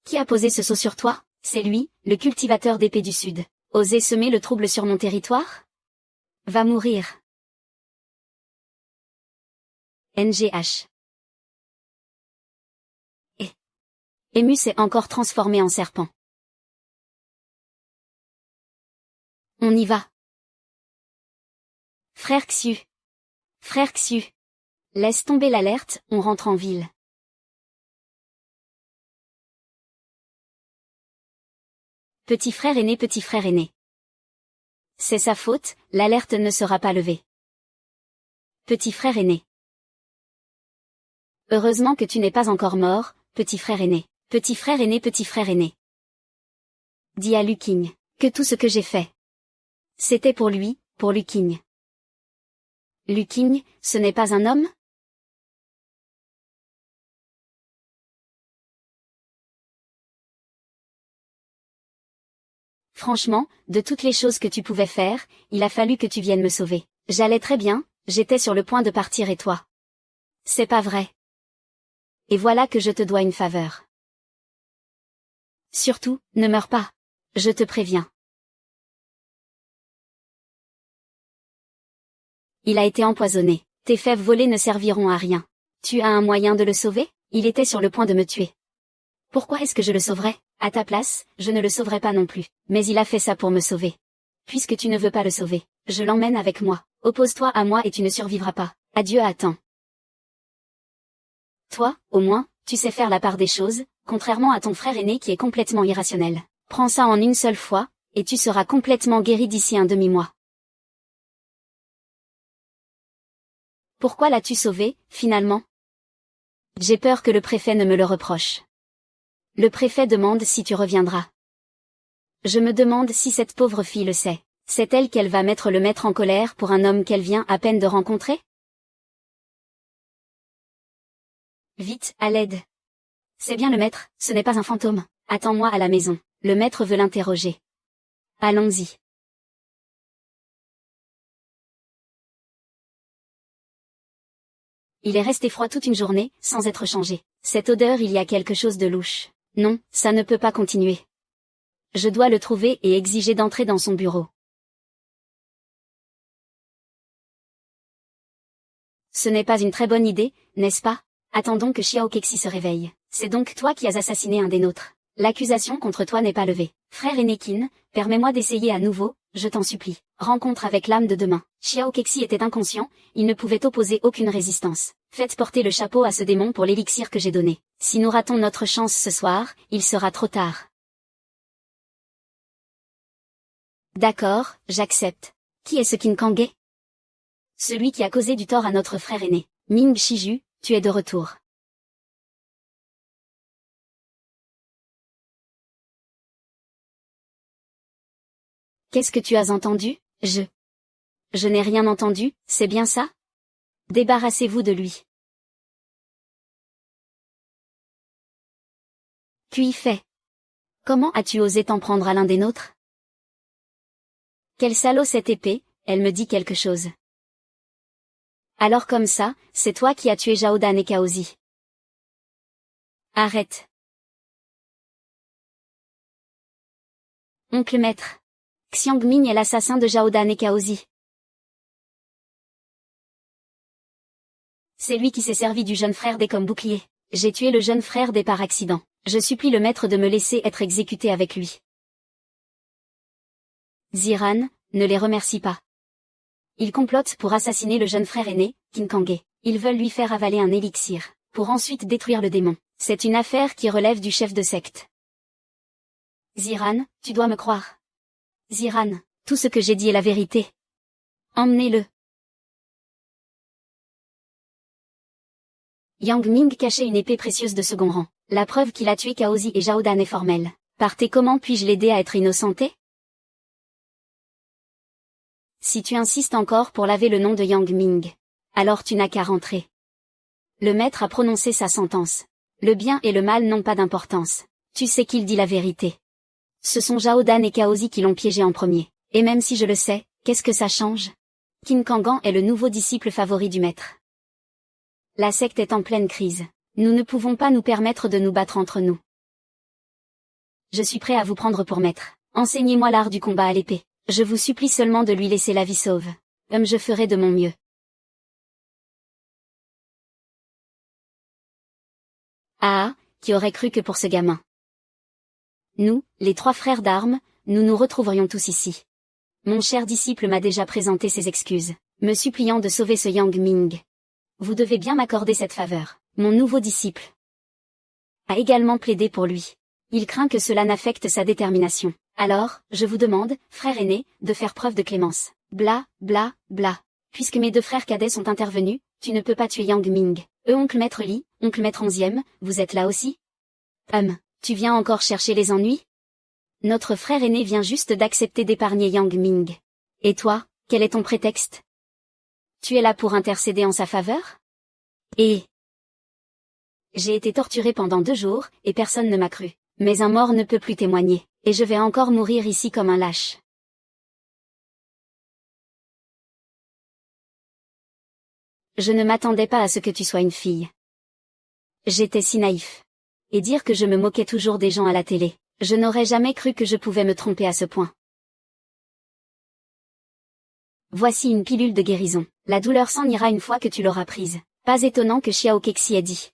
Qui a posé ce sceau sur toi? C'est lui, le cultivateur d'épée du Sud. Oser semer le trouble sur mon territoire? Va mourir. NGH. Et Emu s'est encore transformé en serpent. On y va. Frère Xiu. Frère Xiu. Laisse tomber l'alerte, on rentre en ville. Petit frère aîné, petit frère aîné. C'est sa faute, l'alerte ne sera pas levée. Petit frère aîné. Heureusement que tu n'es pas encore mort, petit frère aîné. Petit frère aîné, petit frère aîné. Dis à Luking, que tout ce que j'ai fait. C'était pour lui, pour Luking. Luking, ce n'est pas un homme? Franchement, de toutes les choses que tu pouvais faire, il a fallu que tu viennes me sauver. J'allais très bien, j'étais sur le point de partir et toi. C'est pas vrai. Et voilà que je te dois une faveur. Surtout, ne meurs pas. Je te préviens. Il a été empoisonné. Tes fèves volées ne serviront à rien. Tu as un moyen de le sauver? Il était sur le point de me tuer. Pourquoi est-ce que je le sauverais? À ta place, je ne le sauverais pas non plus. Mais il a fait ça pour me sauver. Puisque tu ne veux pas le sauver, je l'emmène avec moi. Oppose-toi à moi et tu ne survivras pas. Adieu Attends. Toi, au moins, tu sais faire la part des choses, contrairement à ton frère aîné qui est complètement irrationnel. Prends ça en une seule fois, et tu seras complètement guéri d'ici un demi-mois. Pourquoi l'as-tu sauvé, finalement? J'ai peur que le préfet ne me le reproche. Le préfet demande si tu reviendras. Je me demande si cette pauvre fille le sait. Sait-elle qu'elle va mettre le maître en colère pour un homme qu'elle vient à peine de rencontrer? Vite, à l'aide. C'est bien le maître, ce n'est pas un fantôme. Attends-moi à la maison, le maître veut l'interroger. Allons-y. Il est resté froid toute une journée, sans être changé. Cette odeur, il y a quelque chose de louche. Non, ça ne peut pas continuer. Je dois le trouver et exiger d'entrer dans son bureau. Ce n'est pas une très bonne idée, n'est-ce pas? Attendons que Xiao Kexi se réveille. C'est donc toi qui as assassiné un des nôtres. L'accusation contre toi n'est pas levée. Frère Enekin, permets-moi d'essayer à nouveau, je t'en supplie. Rencontre avec l'âme de demain. Xiao Kexi était inconscient, il ne pouvait opposer aucune résistance. Faites porter le chapeau à ce démon pour l'élixir que j'ai donné. Si nous ratons notre chance ce soir, il sera trop tard. D'accord, j'accepte. Qui est ce Qin Kangé? Celui qui a causé du tort à notre frère aîné. Ming Shiju, tu es de retour. Qu'est-ce que tu as entendu? Je n'ai rien entendu, c'est bien ça? Débarrassez-vous de lui. Puis fait. Comment as-tu osé t'en prendre à l'un des nôtres? Quel salaud cette épée, elle me dit quelque chose. Alors comme ça, c'est toi qui as tué Jaodan et Kaozi. Arrête. Oncle maître. Xiangming est l'assassin de Jaodan et Kaozi. C'est lui qui s'est servi du jeune frère des comme bouclier. J'ai tué le jeune frère des par accident. Je supplie le maître de me laisser être exécuté avec lui. Ziran, ne les remercie pas. Ils complotent pour assassiner le jeune frère aîné, Qin Kangé. Ils veulent lui faire avaler un élixir, pour ensuite détruire le démon. C'est une affaire qui relève du chef de secte. Ziran, tu dois me croire. Ziran, tout ce que j'ai dit est la vérité. Emmenez-le. Yang Ming cachait une épée précieuse de second rang. La preuve qu'il a tué Kaozi et Jaodan est formelle. Partez, comment puis-je l'aider à être innocenté? Si tu insistes encore pour laver le nom de Yang Ming, alors tu n'as qu'à rentrer. Le maître a prononcé sa sentence. Le bien et le mal n'ont pas d'importance. Tu sais qu'il dit la vérité. Ce sont Jaodan et Kaozi qui l'ont piégé en premier. Et même si je le sais, qu'est-ce que ça change? Qin Kangan est le nouveau disciple favori du maître. La secte est en pleine crise. Nous ne pouvons pas nous permettre de nous battre entre nous. Je suis prêt à vous prendre pour maître. Enseignez-moi l'art du combat à l'épée. Je vous supplie seulement de lui laisser la vie sauve. Je ferai de mon mieux. Ah, qui aurait cru que pour ce gamin? Nous, les 3 frères d'armes, nous nous retrouverions tous ici. Mon cher disciple m'a déjà présenté ses excuses, me suppliant de sauver ce Yang Ming. Vous devez bien m'accorder cette faveur. Mon nouveau disciple a également plaidé pour lui. Il craint que cela n'affecte sa détermination. Alors, je vous demande, frère aîné, de faire preuve de clémence. Bla, bla, bla. Puisque mes 2 frères cadets sont intervenus, tu ne peux pas tuer Yang Ming. Oncle maître Li, oncle maître 11e, vous êtes là aussi? Tu viens encore chercher les ennuis? Notre frère aîné vient juste d'accepter d'épargner Yang Ming. Et toi, quel est ton prétexte? Tu es là pour intercéder en sa faveur? Et j'ai été torturé pendant 2 jours, et personne ne m'a cru. Mais un mort ne peut plus témoigner, et je vais encore mourir ici comme un lâche. Je ne m'attendais pas à ce que tu sois une fille. J'étais si naïf. Et dire que je me moquais toujours des gens à la télé. Je n'aurais jamais cru que je pouvais me tromper à ce point. Voici une pilule de guérison. La douleur s'en ira une fois que tu l'auras prise. Pas étonnant que Xiao Kexi ait dit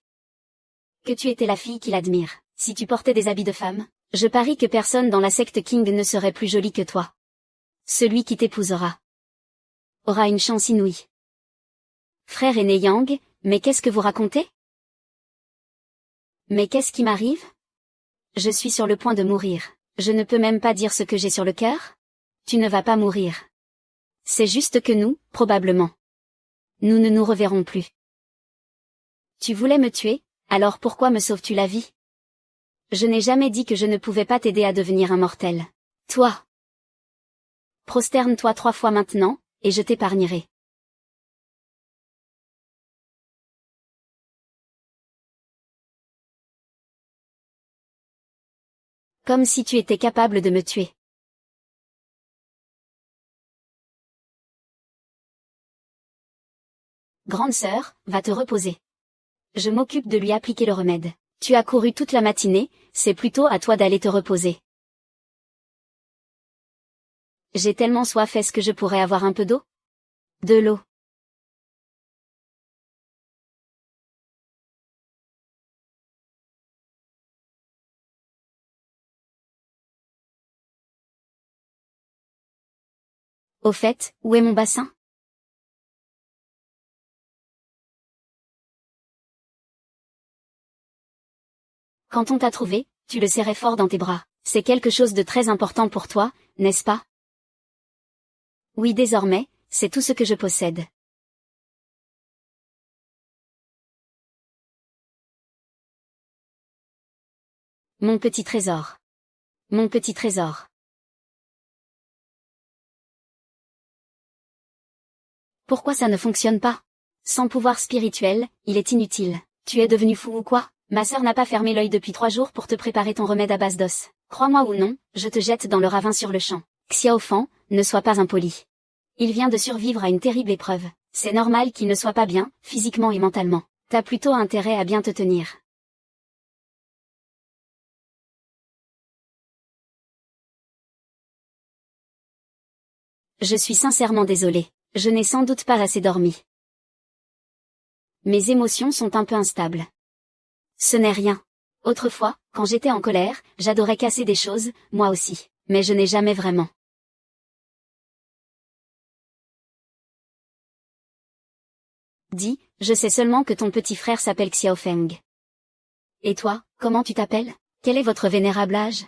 que tu étais la fille qu'il admire. Si tu portais des habits de femme, je parie que personne dans la secte King ne serait plus joli que toi. Celui qui t'épousera aura une chance inouïe. Frère aîné Yang, mais qu'est-ce que vous racontez? Mais qu'est-ce qui m'arrive? Je suis sur le point de mourir. Je ne peux même pas dire ce que j'ai sur le cœur? Tu ne vas pas mourir. C'est juste que nous, probablement, nous ne nous reverrons plus. Tu voulais me tuer, alors pourquoi me sauves-tu la vie? Je n'ai jamais dit que je ne pouvais pas t'aider à devenir immortel. Toi. Prosterne-toi 3 fois maintenant, et je t'épargnerai. Comme si tu étais capable de me tuer. Grande sœur, va te reposer. Je m'occupe de lui appliquer le remède. Tu as couru toute la matinée, c'est plutôt à toi d'aller te reposer. J'ai tellement soif, est-ce que je pourrais avoir un peu d'eau? De l'eau. Au fait, où est mon bassin? Quand on t'a trouvé, tu le serrais fort dans tes bras. C'est quelque chose de très important pour toi, n'est-ce pas? Oui, désormais, c'est tout ce que je possède. Mon petit trésor. Mon petit trésor. Pourquoi ça ne fonctionne pas? Sans pouvoir spirituel, il est inutile. Tu es devenu fou ou quoi? Ma sœur n'a pas fermé l'œil depuis 3 jours pour te préparer ton remède à base d'os. Crois-moi ou non, je te jette dans le ravin sur le champ. Xiao Fan, ne sois pas impoli. Il vient de survivre à une terrible épreuve. C'est normal qu'il ne soit pas bien, physiquement et mentalement. T'as plutôt intérêt à bien te tenir. Je suis sincèrement désolée. Je n'ai sans doute pas assez dormi. Mes émotions sont un peu instables. Ce n'est rien. Autrefois, quand j'étais en colère, j'adorais casser des choses, moi aussi. Mais je n'ai jamais vraiment. Dis, je sais seulement que ton petit frère s'appelle Xiao Feng. Et toi, comment tu t'appelles? Quel est votre vénérable âge?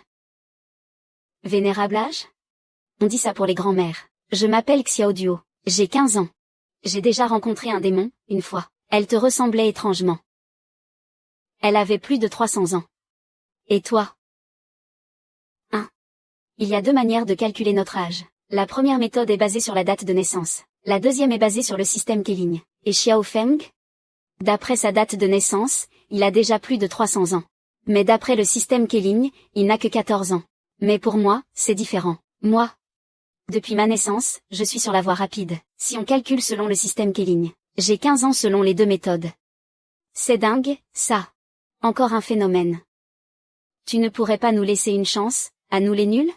Vénérable âge? On dit ça pour les grands-mères. Je m'appelle Xiao Duo. J'ai 15 ans. J'ai déjà rencontré un démon, une fois. Elle te ressemblait étrangement. Elle avait plus de 300 ans. Et toi? Il y a 2 manières de calculer notre âge. La première méthode est basée sur la date de naissance. La deuxième est basée sur le système Keling. Et Xiao Feng? D'après sa date de naissance, il a déjà plus de 300 ans. Mais d'après le système Keling, il n'a que 14 ans. Mais pour moi, c'est différent. Moi, depuis ma naissance, je suis sur la voie rapide. Si on calcule selon le système Keling, j'ai 15 ans selon les 2 méthodes. C'est dingue, ça. Encore un phénomène. Tu ne pourrais pas nous laisser une chance, à nous les nuls?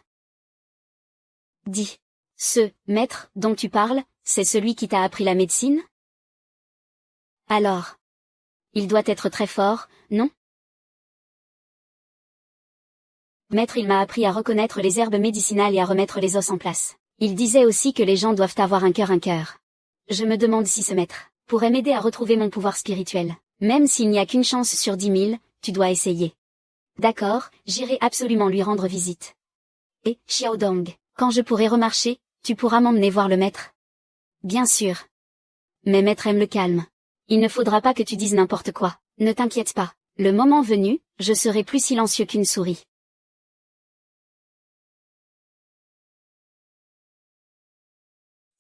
Dis. Ce maître dont tu parles, c'est celui qui t'a appris la médecine? Alors. Il doit être très fort, non? Maître, il m'a appris à reconnaître les herbes médicinales et à remettre les os en place. Il disait aussi que les gens doivent avoir un cœur. Je me demande si ce maître pourrait m'aider à retrouver mon pouvoir spirituel. Même s'il n'y a qu'une chance sur 10 000, tu dois essayer. D'accord, j'irai absolument lui rendre visite. Et, Xiaodong, quand je pourrai remarcher, tu pourras m'emmener voir le maître? Bien sûr. Mais maître aime le calme. Il ne faudra pas que tu dises n'importe quoi. Ne t'inquiète pas. Le moment venu, je serai plus silencieux qu'une souris.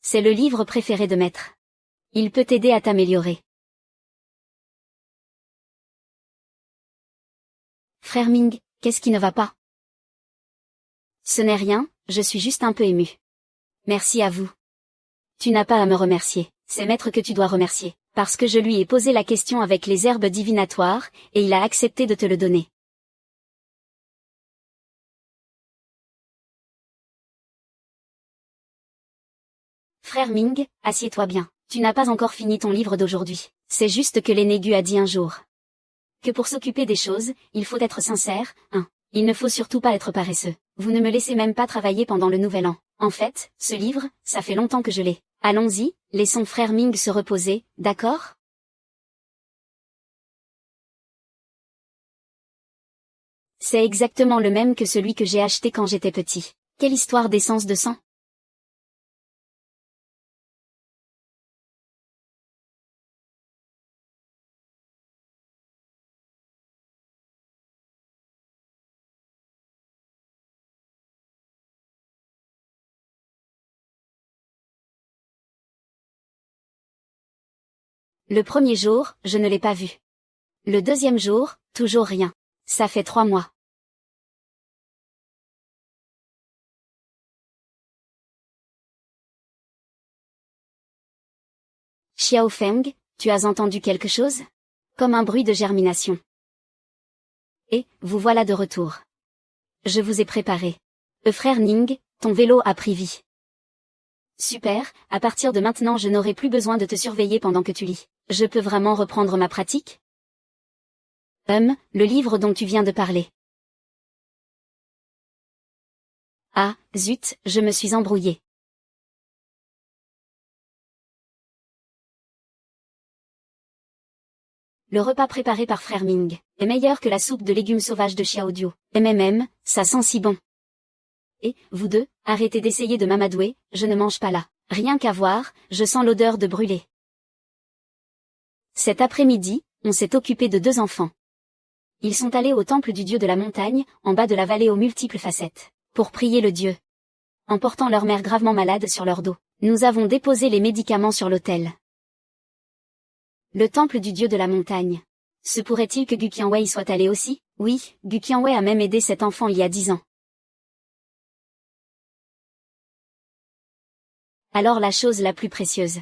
C'est le livre préféré de maître. Il peut t'aider à t'améliorer. Frère Ming, qu'est-ce qui ne va pas? Ce n'est rien, je suis juste un peu ému. Merci à vous. Tu n'as pas à me remercier, c'est maître que tu dois remercier, parce que je lui ai posé la question avec les herbes divinatoires, et il a accepté de te le donner. Frère Ming, assieds-toi bien. Tu n'as pas encore fini ton livre d'aujourd'hui. C'est juste que l'aîné Gu a dit un jour que pour s'occuper des choses, il faut être sincère. Il ne faut surtout pas être paresseux. Vous ne me laissez même pas travailler pendant le nouvel an. En fait, ce livre, ça fait longtemps que je l'ai. Allons-y, laissons frère Ming se reposer, d'accord? C'est exactement le même que celui que j'ai acheté quand j'étais petit. Quelle histoire d'essence de sang? Le premier jour, je ne l'ai pas vu. Le deuxième jour, toujours rien. Ça fait 3 mois. Xiao Feng, tu as entendu quelque chose? Comme un bruit de germination. Et, vous voilà de retour. Je vous ai préparé. Frère Ning, ton vélo a pris vie. Super, à partir de maintenant je n'aurai plus besoin de te surveiller pendant que tu lis. Je peux vraiment reprendre ma pratique? Le livre dont tu viens de parler. Ah, zut, je me suis embrouillée. Le repas préparé par Frère Ming est meilleur que la soupe de légumes sauvages de Xiaodio. Ça sent si bon. Et, vous deux, arrêtez d'essayer de m'amadouer, je ne mange pas là. Rien qu'à voir, je sens l'odeur de brûlé. Cet après-midi, on s'est occupé de 2 enfants. Ils sont allés au temple du dieu de la montagne, en bas de la vallée aux multiples facettes, pour prier le dieu. En portant leur mère gravement malade sur leur dos, nous avons déposé les médicaments sur l'autel. Le temple du dieu de la montagne. Se pourrait-il que Gu Qianwei y soit allé aussi? Oui, Gu Qianwei a même aidé cet enfant il y a 10 ans. Alors la chose la plus précieuse,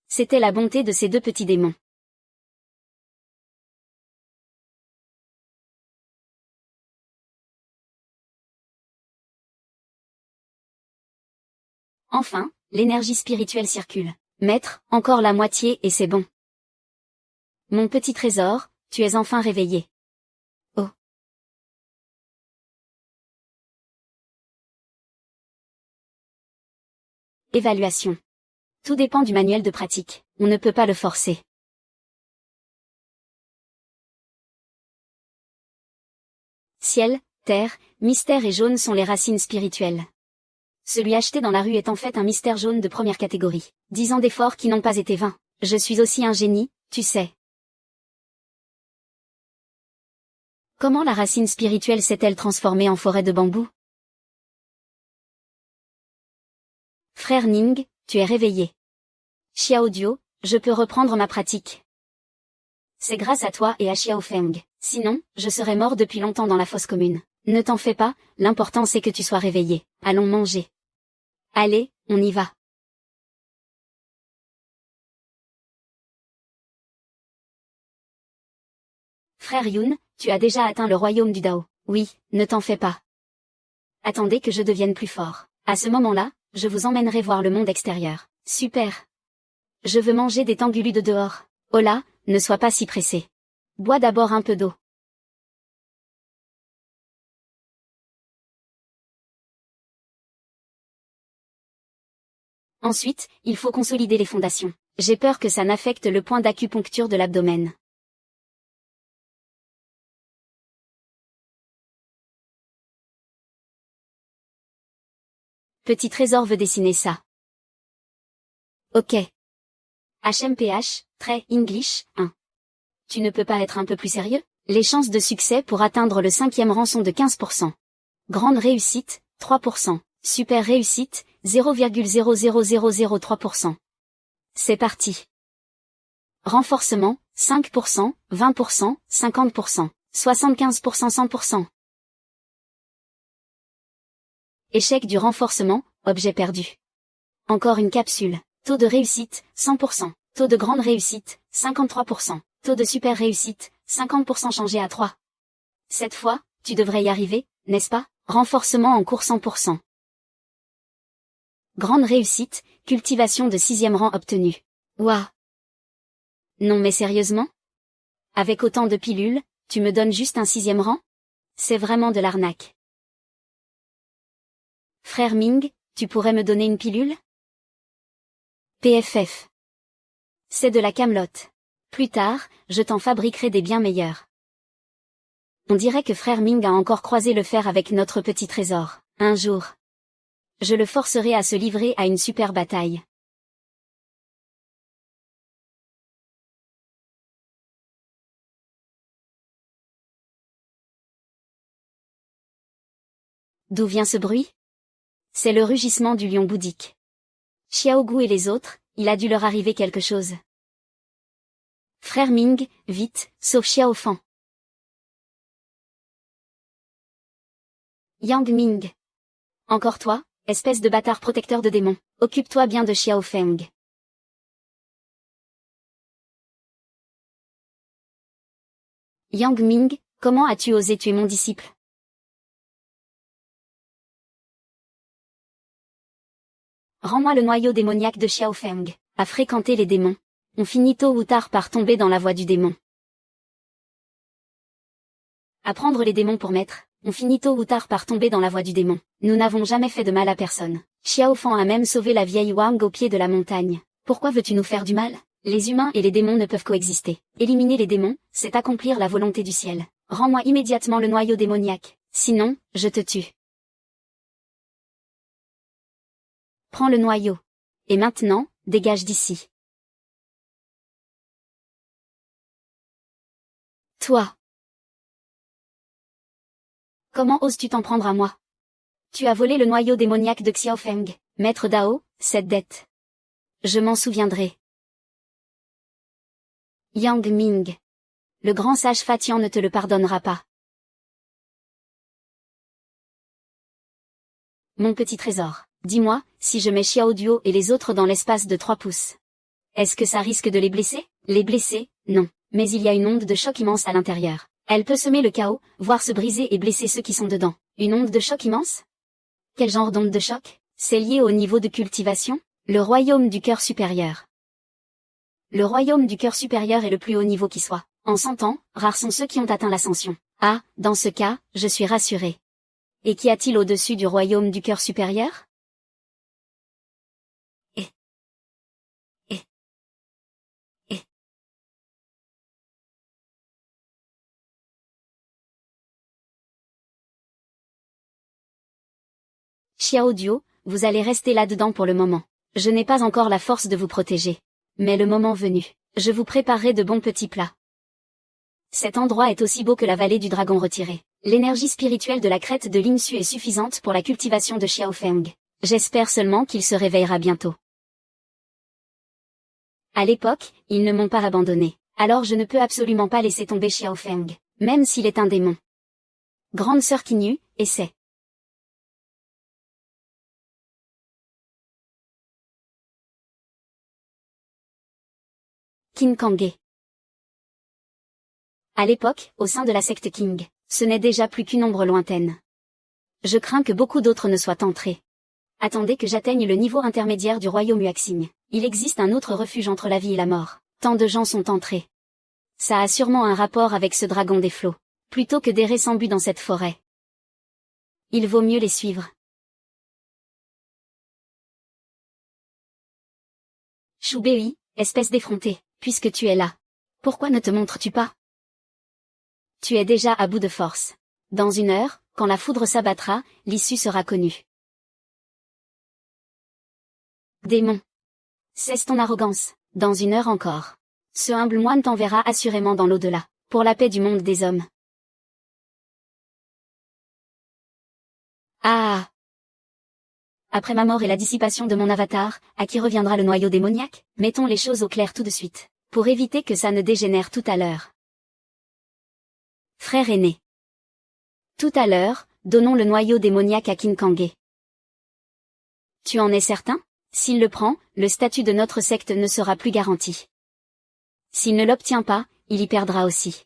c'était la bonté de ces 2 petits démons. Enfin, l'énergie spirituelle circule. Maître, encore la moitié et c'est bon. Mon petit trésor, tu es enfin réveillé. Oh. Évaluation. Tout dépend du manuel de pratique, on ne peut pas le forcer. Ciel, terre, mystère et jaune sont les racines spirituelles. Celui acheté dans la rue est en fait un mystère jaune de première catégorie. 10 ans d'efforts qui n'ont pas été vains. Je suis aussi un génie, tu sais. Comment la racine spirituelle s'est-elle transformée en forêt de bambou? Frère Ning, tu es réveillé. Xiaodio, je peux reprendre ma pratique. C'est grâce à toi et à Xiao Feng. Sinon, je serais mort depuis longtemps dans la fosse commune. Ne t'en fais pas, l'important c'est que tu sois réveillé. Allons manger. Allez, on y va. Frère Yun, tu as déjà atteint le royaume du Dao. Oui, ne t'en fais pas. Attendez que je devienne plus fort. À ce moment-là, je vous emmènerai voir le monde extérieur. Super. Je veux manger des tangulus de dehors. Oh là, ne sois pas si pressé. Bois d'abord un peu d'eau. Ensuite, il faut consolider les fondations. J'ai peur que ça n'affecte le point d'acupuncture de l'abdomen. Petit trésor veut dessiner ça. Ok. HMPH, trait English, 1. Tu ne peux pas être un peu plus sérieux? Les chances de succès pour atteindre le 5e rang sont de 15%. Grande réussite, 3%. Super réussite, 0,00003%. C'est parti. Renforcement, 5%, 20%, 50%, 75%, 100%. Échec du renforcement, objet perdu. Encore une capsule. Taux de réussite, 100%. Taux de grande réussite, 53%. Taux de super réussite, 50% changé à 3. Cette fois, tu devrais y arriver, n'est-ce pas? Renforcement en cours 100%. Grande réussite, Cultivation de 6e rang obtenue. Ouah. Non mais sérieusement? Avec autant de pilules, tu me donnes juste un 6e rang? C'est vraiment de l'arnaque. Frère Ming, tu pourrais me donner une pilule? PFF. C'est de la camelote. Plus tard, je t'en fabriquerai des bien meilleurs. On dirait que frère Ming a encore croisé le fer avec notre petit trésor. Un jour, je le forcerai à se livrer à une super bataille. D'où vient ce bruit? C'est le rugissement du lion bouddhique. Xiaogu et les autres, il a dû leur arriver quelque chose. Frère Ming, vite, sauve Xiao Fan. Yang Ming. Encore toi, espèce de bâtard protecteur de démons, occupe-toi bien de Xiao Feng. Yang Ming, comment as-tu osé tuer mon disciple? Rends-moi le noyau démoniaque de Xiao Feng. À fréquenter les démons, on finit tôt ou tard par tomber dans la voie du démon. À prendre les démons pour maître, on finit tôt ou tard par tomber dans la voie du démon. Nous n'avons jamais fait de mal à personne. Xiao Fan a même sauvé la vieille Wang au pied de la montagne. Pourquoi veux-tu nous faire du mal? Les humains et les démons ne peuvent coexister. Éliminer les démons, c'est accomplir la volonté du ciel. Rends-moi immédiatement le noyau démoniaque. Sinon, je te tue. Prends le noyau. Et maintenant, dégage d'ici. Toi. Comment oses-tu t'en prendre à moi? Tu as volé le noyau démoniaque de Xiao Feng, maître Dao, cette dette. Je m'en souviendrai. Yang Ming. Le grand sage Fatian ne te le pardonnera pas. Mon petit trésor, dis-moi, si je mets Xiao Duo et les autres dans l'espace de 3 pouces. Est-ce que ça risque de les blesser? Les blesser, non. Mais il y a une onde de choc immense à l'intérieur. Elle peut semer le chaos, voire se briser et blesser ceux qui sont dedans. Une onde de choc immense? Quel genre d'onde de choc? C'est lié au niveau de cultivation? Le royaume du cœur supérieur. Le royaume du cœur supérieur est le plus haut niveau qui soit. En 100 ans, rares sont ceux qui ont atteint l'ascension. Ah, dans ce cas, je suis rassuré. Et qu'y a-t-il au-dessus du royaume du cœur supérieur? Et. Et. Et. Xiao Duo, vous allez rester là-dedans pour le moment. Je n'ai pas encore la force de vous protéger. Mais le moment venu, je vous préparerai de bons petits plats. Cet endroit est aussi beau que la vallée du dragon retiré. L'énergie spirituelle de la crête de Lingxu est suffisante pour la cultivation de Xiao Feng. J'espère seulement qu'il se réveillera bientôt. À l'époque, ils ne m'ont pas abandonné. Alors je ne peux absolument pas laisser tomber Xiao Feng, même s'il est un démon. Grande sœur Qinyu, essaie. Qin Kangé. À l'époque, au sein de la secte Qing, ce n'est déjà plus qu'une ombre lointaine. Je crains que beaucoup d'autres ne soient entrés. Attendez que j'atteigne le niveau intermédiaire du royaume Huaxing. Il existe un autre refuge entre la vie et la mort. Tant de gens sont entrés. Ça a sûrement un rapport avec ce dragon des flots. Plutôt que d'errer sans but dans cette forêt. Il vaut mieux les suivre. Choubei, espèce d'effronté, puisque tu es là. Pourquoi ne te montres-tu pas? Tu es déjà à bout de force. Dans 1 heure, quand la foudre s'abattra, l'issue sera connue. Démon. Cesse ton arrogance, dans 1 heure encore. Ce humble moine t'enverra assurément dans l'au-delà, pour la paix du monde des hommes. Ah! Après ma mort et la dissipation de mon avatar, à qui reviendra le noyau démoniaque? Mettons les choses au clair tout de suite, pour éviter que ça ne dégénère tout à l'heure. Frère aîné. Tout à l'heure, donnons le noyau démoniaque à Qin Kangé. Tu en es certain? S'il le prend, le statut de notre secte ne sera plus garanti. S'il ne l'obtient pas, il y perdra aussi.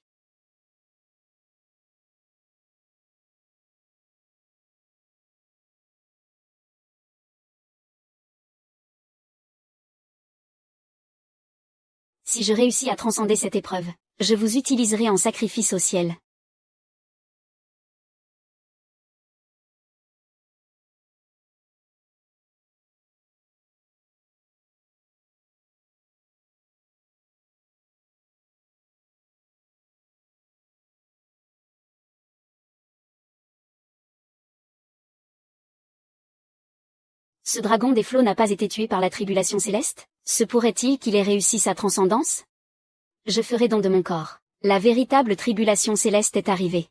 Si je réussis à transcender cette épreuve, je vous utiliserai en sacrifice au ciel. Ce dragon des flots n'a pas été tué par la tribulation céleste? Se pourrait-il qu'il ait réussi sa transcendance? Je ferai don de mon corps. La véritable tribulation céleste est arrivée.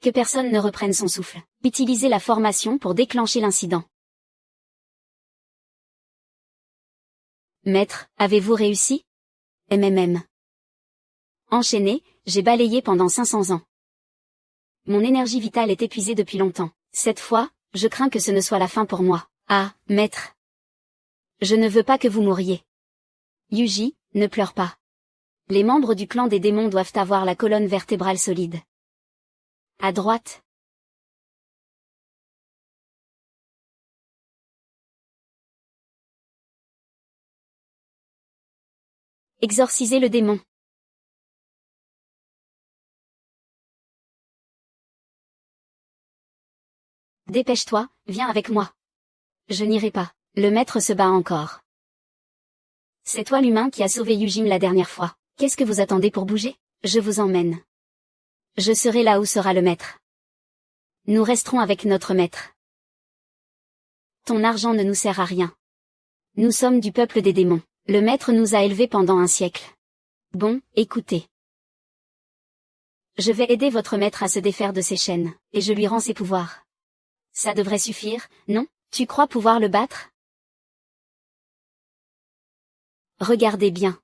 Que personne ne reprenne son souffle. Utilisez la formation pour déclencher l'incident. Maître, avez-vous réussi? MMM. Enchaîné, j'ai balayé pendant 500 ans. Mon énergie vitale est épuisée depuis longtemps. Cette fois, je crains que ce ne soit la fin pour moi. Ah, maître. Je ne veux pas que vous mouriez. Yuji, ne pleure pas. Les membres du clan des démons doivent avoir la colonne vertébrale solide. À droite. Exorcisez le démon. Dépêche-toi, viens avec moi. Je n'irai pas. Le maître se bat encore. C'est toi l'humain qui a sauvé Yujim la dernière fois. Qu'est-ce que vous attendez pour bouger? Je vous emmène. Je serai là où sera le maître. Nous resterons avec notre maître. Ton argent ne nous sert à rien. Nous sommes du peuple des démons. Le maître nous a élevés pendant un siècle. Bon, écoutez. Je vais aider votre maître à se défaire de ses chaînes, et je lui rends ses pouvoirs. Ça devrait suffire, non? Tu crois pouvoir le battre? Regardez bien.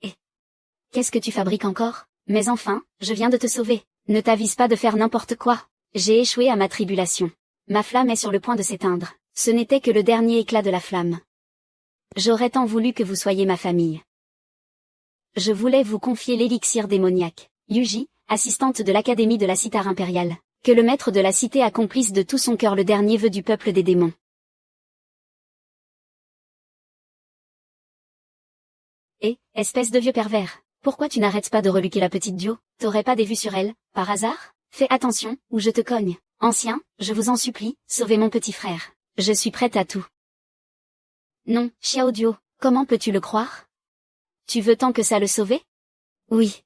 Et qu'est-ce que tu fabriques encore? Mais enfin, je viens de te sauver. Ne t'avise pas de faire n'importe quoi. J'ai échoué à ma tribulation. Ma flamme est sur le point de s'éteindre. Ce n'était que le dernier éclat de la flamme. J'aurais tant voulu que vous soyez ma famille. Je voulais vous confier l'élixir démoniaque. Yuji, assistante de l'Académie de la Cithare impériale. Que le maître de la cité accomplisse de tout son cœur le dernier vœu du peuple des démons. Et, espèce de vieux pervers, pourquoi tu n'arrêtes pas de reluquer la petite Dio? T'aurais pas des vues sur elle, par hasard? Fais attention, ou je te cogne. Ancien, je vous en supplie, sauvez mon petit frère. Je suis prête à tout. Non, Xiao Dio, comment peux-tu le croire? Tu veux tant que ça le sauver? Oui.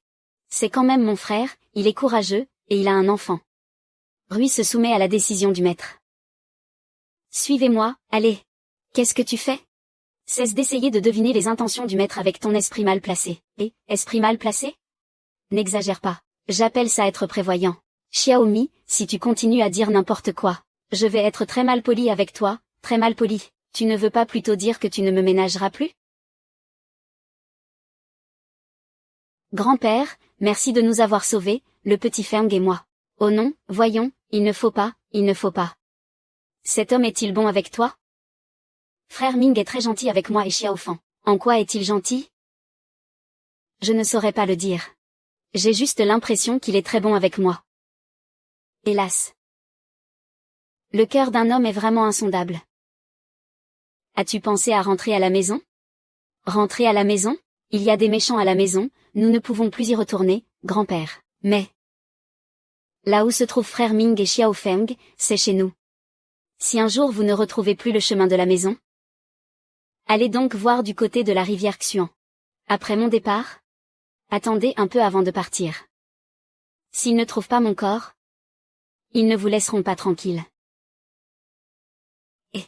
C'est quand même mon frère, il est courageux, et il a un enfant. Rui se soumet à la décision du maître. Suivez-moi, allez. Qu'est-ce que tu fais? Cesse d'essayer de deviner les intentions du maître avec ton esprit mal placé. Et, esprit mal placé? N'exagère pas. J'appelle ça être prévoyant. Xiaomi, si tu continues à dire n'importe quoi, je vais être très mal poli avec toi, très mal poli. Tu ne veux pas plutôt dire que tu ne me ménageras plus? Grand-père, merci de nous avoir sauvés, le petit Feng et moi. Oh non, voyons, il ne faut pas, il ne faut pas. Cet homme est-il bon avec toi? Frère Ming est très gentil avec moi et Xiaofan. En quoi est-il gentil? Je ne saurais pas le dire. J'ai juste l'impression qu'il est très bon avec moi. Hélas. Le cœur d'un homme est vraiment insondable. As-tu pensé à rentrer à la maison? Rentrer à la maison? Il y a des méchants à la maison, nous ne pouvons plus y retourner, grand-père. Mais là où se trouvent frère Ming et Xiao Feng, c'est chez nous. Si un jour vous ne retrouvez plus le chemin de la maison, allez donc voir du côté de la rivière Xuan. Après mon départ, attendez un peu avant de partir. S'ils ne trouvent pas mon corps, ils ne vous laisseront pas tranquille. Et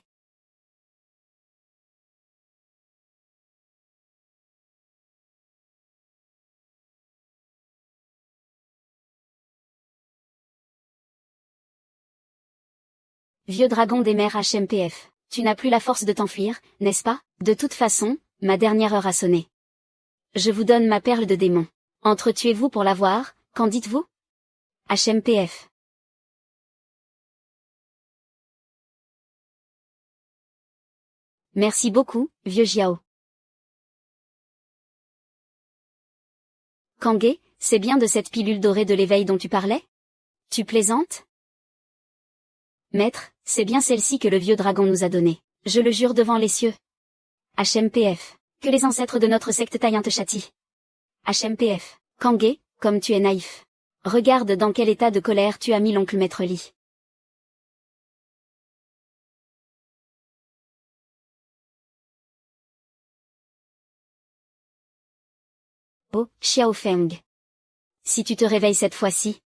vieux dragon des mers HMPF, tu n'as plus la force de t'enfuir, n'est-ce pas? De toute façon, ma dernière heure a sonné. Je vous donne ma perle de démon. Entretuez-vous pour l'avoir, qu'en dites-vous? HMPF. Merci beaucoup, vieux Jiao. Kangé, c'est bien de cette pilule dorée de l'éveil dont tu parlais? Tu plaisantes? Maître, c'est bien celle-ci que le vieux dragon nous a donnée. Je le jure devant les cieux. HMPF. Que les ancêtres de notre secte Taïen te châtient. HMPF. Kangé, comme tu es naïf. Regarde dans quel état de colère tu as mis l'oncle Maître Li. Oh, Xiao Feng. Si tu te réveilles cette fois-ci,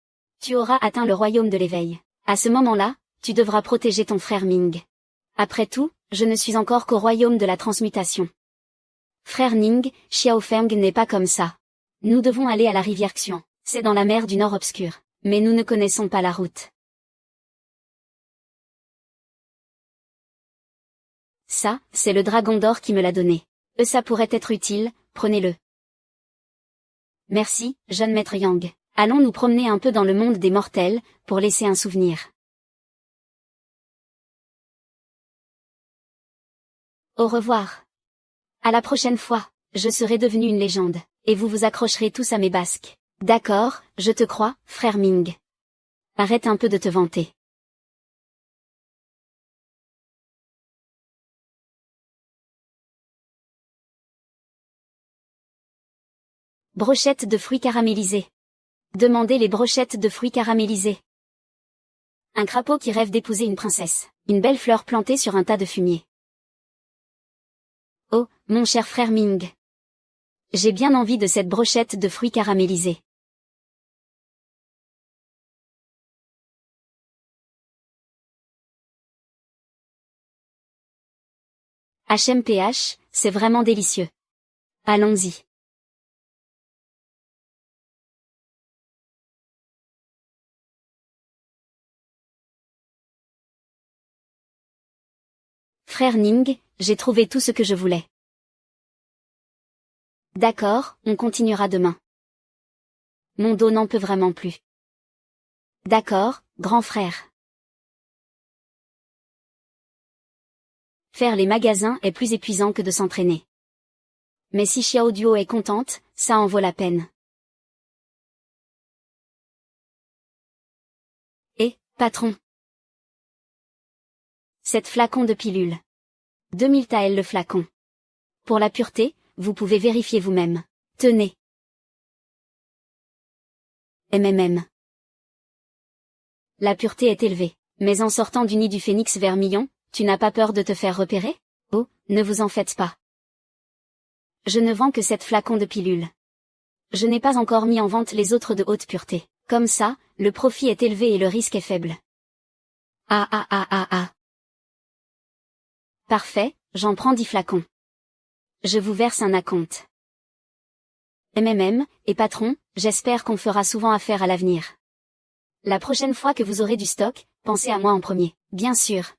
tu auras atteint le royaume de l'éveil. À ce moment-là, tu devras protéger ton frère Ming. Après tout, je ne suis encore qu'au royaume de la transmutation. Frère Ning, Xiao Feng n'est pas comme ça. Nous devons aller à la rivière Xian. C'est dans la mer du Nord obscure. Mais nous ne connaissons pas la route. Ça, c'est le dragon d'or qui me l'a donné. Ça pourrait être utile, prenez-le. Merci, jeune maître Yang. Allons nous promener un peu dans le monde des mortels, pour laisser un souvenir. Au revoir. À la prochaine fois, je serai devenue une légende, et vous vous accrocherez tous à mes basques. D'accord, je te crois, frère Ming. Arrête un peu de te vanter. Brochettes de fruits caramélisés. Demandez les brochettes de fruits caramélisés. Un crapaud qui rêve d'épouser une princesse. Une belle fleur plantée sur un tas de fumier. Oh, mon cher frère Ming. J'ai bien envie de cette brochette de fruits caramélisés. HMPH, c'est vraiment délicieux. Allons-y. Frère Ning, j'ai trouvé tout ce que je voulais. D'accord, on continuera demain. Mon dos n'en peut vraiment plus. D'accord, grand frère. Faire les magasins est plus épuisant que de s'entraîner. Mais si Xiao Duo est contente, ça en vaut la peine. Et, patron. Cette flacon de pilule. 2000 taels le flacon. Pour la pureté, vous pouvez vérifier vous-même. Tenez. MMM. La pureté est élevée. Mais en sortant du nid du phénix vermillon, tu n'as pas peur de te faire repérer? Oh, ne vous en faites pas. Je ne vends que cette flacon de pilule. Je n'ai pas encore mis en vente les autres de haute pureté. Comme ça, le profit est élevé et le risque est faible. Ah ah ah ah ah. Parfait, j'en prends 10 flacons. Je vous verse un acompte. MMM, et patron, j'espère qu'on fera souvent affaire à l'avenir. La prochaine fois que vous aurez du stock, pensez à moi en premier, bien sûr.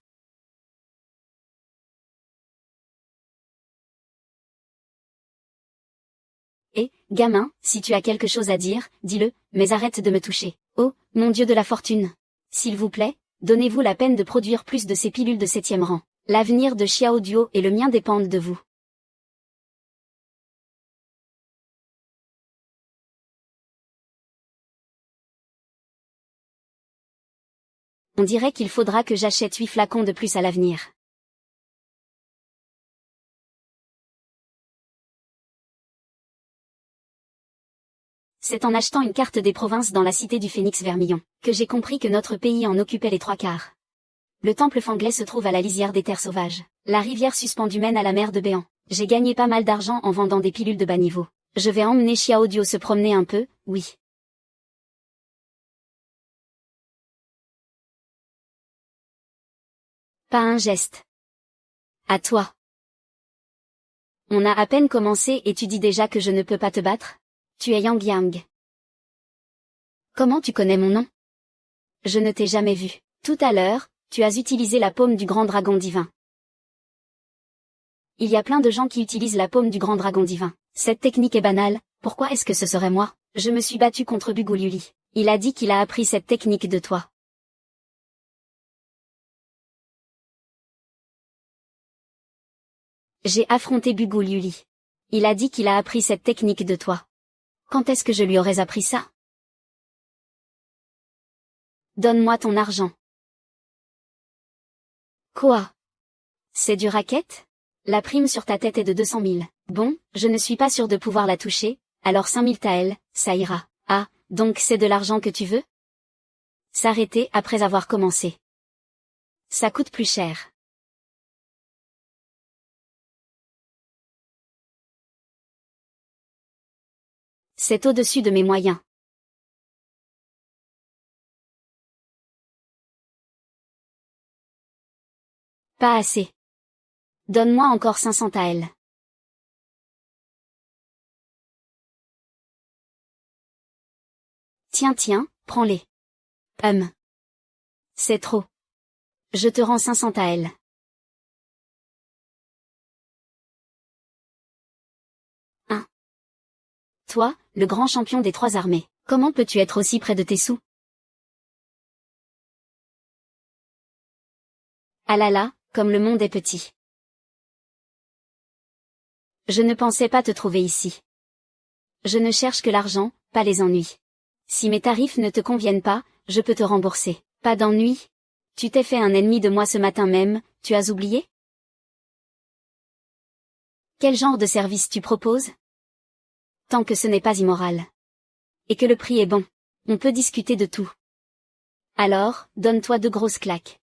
Et, gamin, si tu as quelque chose à dire, dis-le, mais arrête de me toucher. Oh, mon dieu de la fortune. S'il vous plaît, donnez-vous la peine de produire plus de ces pilules de 7e rang. L'avenir de Xiao Duo et le mien dépendent de vous. On dirait qu'il faudra que j'achète 8 flacons de plus à l'avenir. C'est en achetant une carte des provinces dans la cité du Phénix Vermillon, que j'ai compris que notre pays en occupait les 3/4. Le temple Fanglais se trouve à la lisière des terres sauvages. La rivière suspendue mène à la mer de Béan. J'ai gagné pas mal d'argent en vendant des pilules de bas niveau. Je vais emmener Xiao Duo se promener un peu, oui. Pas un geste. À toi. On a à peine commencé et tu dis déjà que je ne peux pas te battre? Tu es Yang Yang. Comment tu connais mon nom? Je ne t'ai jamais vu. Tout à l'heure, tu as utilisé la paume du grand dragon divin. Il y a plein de gens qui utilisent la paume du grand dragon divin. Cette technique est banale, pourquoi est-ce que ce serait moi? Je me suis battu contre Bugul. Il a dit qu'il a appris cette technique de toi. J'ai affronté Bugul. Il a dit qu'il a appris cette technique de toi. Quand est-ce que je lui aurais appris ça? Donne-moi ton argent. Quoi? C'est du racket? La prime sur ta tête est de 200 000. Bon, je ne suis pas sûr de pouvoir la toucher, alors 5 000 taels, ça ira. Ah, donc c'est de l'argent que tu veux? S'arrêter après avoir commencé. Ça coûte plus cher. C'est au-dessus de mes moyens. Pas assez. Donne-moi encore 500 taels. Tiens, prends-les. C'est trop. Je te rends 500 taels. Toi, le grand champion des 3 armées, comment peux-tu être aussi près de tes sous? Ah là là, comme le monde est petit. Je ne pensais pas te trouver ici. Je ne cherche que l'argent, pas les ennuis. Si mes tarifs ne te conviennent pas, je peux te rembourser. Pas d'ennui? Tu t'es fait un ennemi de moi ce matin même, tu as oublié? Quel genre de service tu proposes? Tant que ce n'est pas immoral. Et que le prix est bon. On peut discuter de tout. Alors, donne-toi 2 grosses claques.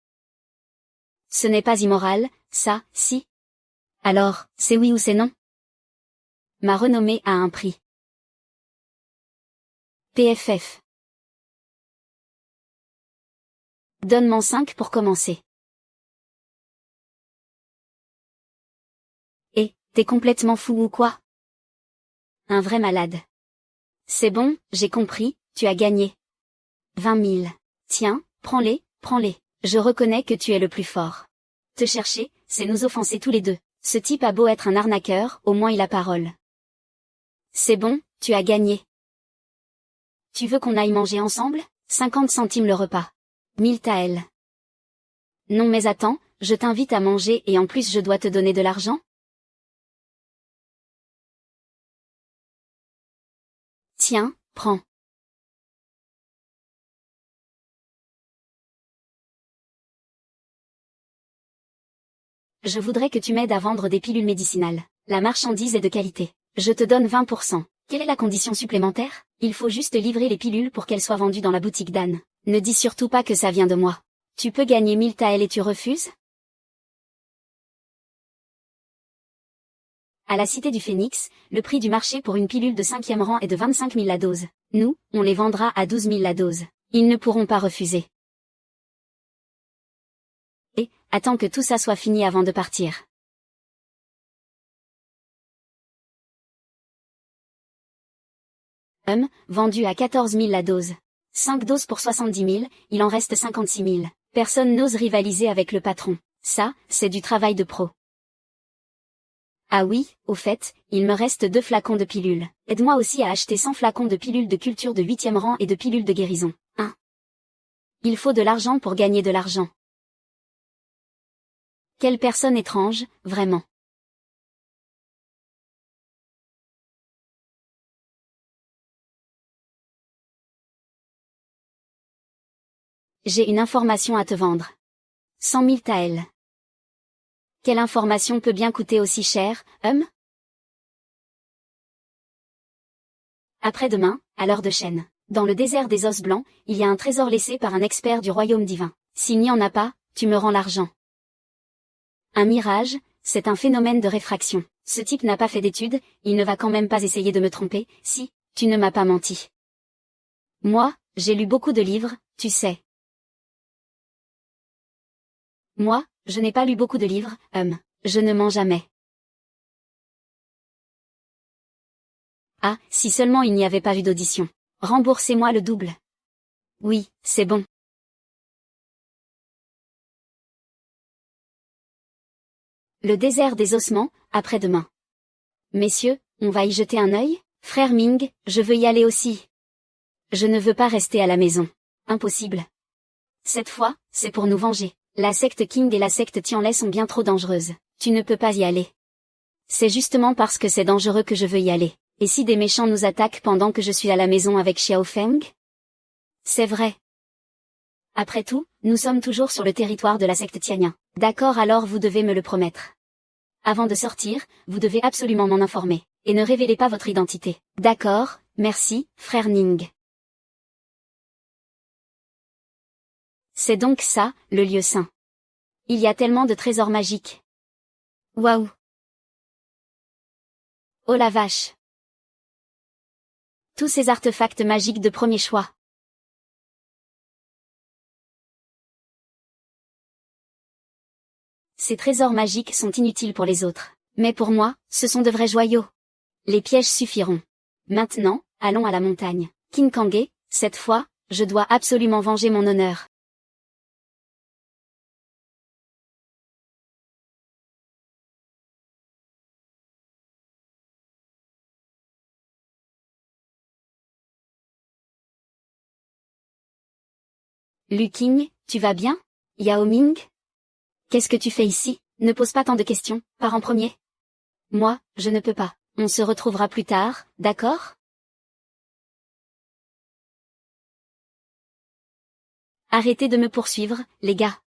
Ce n'est pas immoral, ça, si? Alors, c'est oui ou c'est non? Ma renommée a un prix. PFF. Donne-m'en 5 pour commencer. T'es complètement fou ou quoi? Un vrai malade. C'est bon, j'ai compris, tu as gagné. 20 000. Tiens, prends-les. Je reconnais que tu es le plus fort. Te chercher, c'est nous offenser tous les deux. Ce type a beau être un arnaqueur, au moins il a parole. C'est bon, tu as gagné. Tu veux qu'on aille manger ensemble? 50 centimes le repas. 1000 taels. Non mais attends, je t'invite à manger et en plus je dois te donner de l'argent? Tiens, prends. Je voudrais que tu m'aides à vendre des pilules médicinales. La marchandise est de qualité. Je te donne 20%. Quelle est la condition supplémentaire? Il faut juste livrer les pilules pour qu'elles soient vendues dans la boutique d'Anne. Ne dis surtout pas que ça vient de moi. Tu peux gagner 1000 taels et tu refuses? À la Cité du Phénix, le prix du marché pour une pilule de 5e rang est de 25 000 la dose. Nous, on les vendra à 12 000 la dose. Ils ne pourront pas refuser. Et, attends que tout ça soit fini avant de partir. Vendu à 14 000 la dose. 5 doses pour 70 000, il en reste 56 000. Personne n'ose rivaliser avec le patron. Ça, c'est du travail de pro. Ah oui, au fait, il me reste 2 flacons de pilules. Aide-moi aussi à acheter 100 flacons de pilules de culture de 8e rang et de pilules de guérison. Il faut de l'argent pour gagner de l'argent. Quelle personne étrange, vraiment. J'ai une information à te vendre. 100 000 taels. Quelle information peut bien coûter aussi cher, Après-demain, à l'heure de Chêne, dans le désert des os blancs, il y a un trésor laissé par un expert du royaume divin. S'il n'y en a pas, tu me rends l'argent. Un mirage, c'est un phénomène de réfraction. Ce type n'a pas fait d'études, il ne va quand même pas essayer de me tromper, si, tu ne m'as pas menti. Moi, j'ai lu beaucoup de livres, tu sais. Moi, je n'ai pas lu beaucoup de livres, je ne mens jamais. Ah, si seulement il n'y avait pas eu d'audition. Remboursez-moi le double. Oui, c'est bon. Le désert des ossements, après-demain. Messieurs, on va y jeter un œil? Frère Ming, je veux y aller aussi. Je ne veux pas rester à la maison. Impossible. Cette fois, c'est pour nous venger. La secte King et la secte Tianlai sont bien trop dangereuses. Tu ne peux pas y aller. C'est justement parce que c'est dangereux que je veux y aller. Et si des méchants nous attaquent pendant que je suis à la maison avec Xiao Feng? C'est vrai. Après tout, nous sommes toujours sur le territoire de la secte Tianyin. D'accord, alors vous devez me le promettre. Avant de sortir, vous devez absolument m'en informer, et ne révélez pas votre identité. D'accord, merci, frère Ning. C'est donc ça, le lieu saint. Il y a tellement de trésors magiques. Waouh! Oh la vache! Tous ces artefacts magiques de premier choix. Ces trésors magiques sont inutiles pour les autres. Mais pour moi, ce sont de vrais joyaux. Les pièges suffiront. Maintenant, allons à la montagne. King Kangé, cette fois, je dois absolument venger mon honneur. Lu King, tu vas bien? Yao Ming? Qu'est-ce que tu fais ici? Ne pose pas tant de questions, pars en premier. Moi, je ne peux pas. On se retrouvera plus tard, d'accord? Arrêtez de me poursuivre, les gars.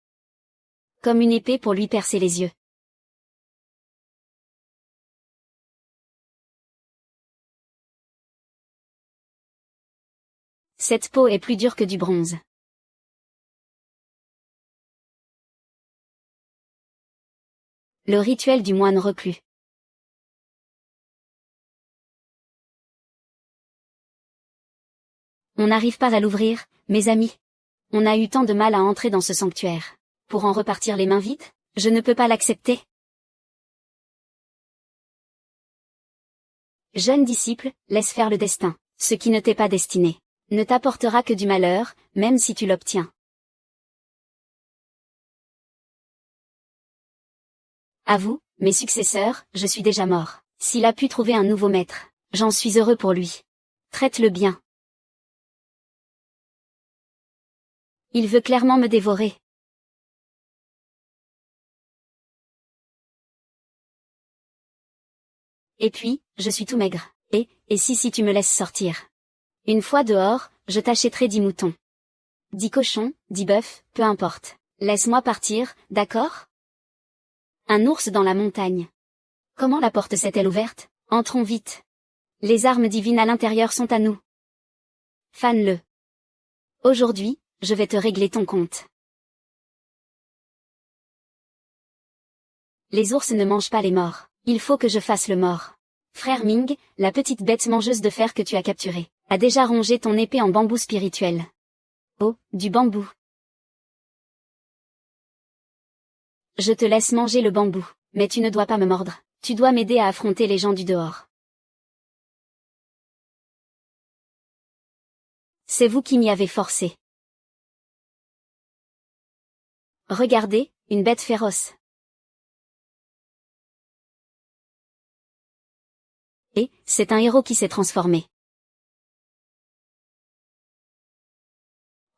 Comme une épée pour lui percer les yeux. Cette peau est plus dure que du bronze. Le rituel du moine reclus. On n'arrive pas à l'ouvrir, mes amis. On a eu tant de mal à entrer dans ce sanctuaire. Pour en repartir les mains vides, je ne peux pas l'accepter. Jeune disciple, laisse faire le destin. Ce qui ne t'est pas destiné ne t'apportera que du malheur, même si tu l'obtiens. À vous, mes successeurs, je suis déjà mort. S'il a pu trouver un nouveau maître, j'en suis heureux pour lui. Traite-le bien. Il veut clairement me dévorer. Et puis, je suis tout maigre. Et si tu me laisses sortir? Une fois dehors, je t'achèterai 10 moutons. 10 cochons, 10 bœufs, peu importe. Laisse-moi partir, d'accord? Un ours dans la montagne. Comment la porte s'est-elle ouverte? Entrons vite. Les armes divines à l'intérieur sont à nous. Fan-le. Aujourd'hui, je vais te régler ton compte. Les ours ne mangent pas les morts. Il faut que je fasse le mort. Frère Ming, la petite bête mangeuse de fer que tu as capturée, a déjà rongé ton épée en bambou spirituel. Oh, du bambou. Je te laisse manger le bambou, mais tu ne dois pas me mordre. Tu dois m'aider à affronter les gens du dehors. C'est vous qui m'y avez forcé. Regardez, une bête féroce. Et, c'est un héros qui s'est transformé.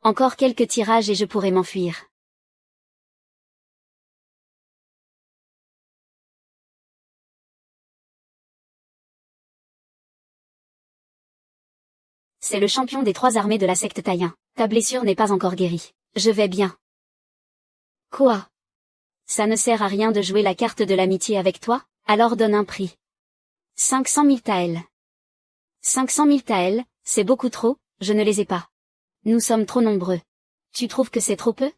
Encore quelques tirages et je pourrai m'enfuir. C'est le champion des 3 armées de la secte Taïen. Ta blessure n'est pas encore guérie. Je vais bien. Quoi? Ça ne sert à rien de jouer la carte de l'amitié avec toi, alors donne un prix. 500 000 taels. 500 000 taels, c'est beaucoup trop, je ne les ai pas. Nous sommes trop nombreux. Tu trouves que c'est trop peu?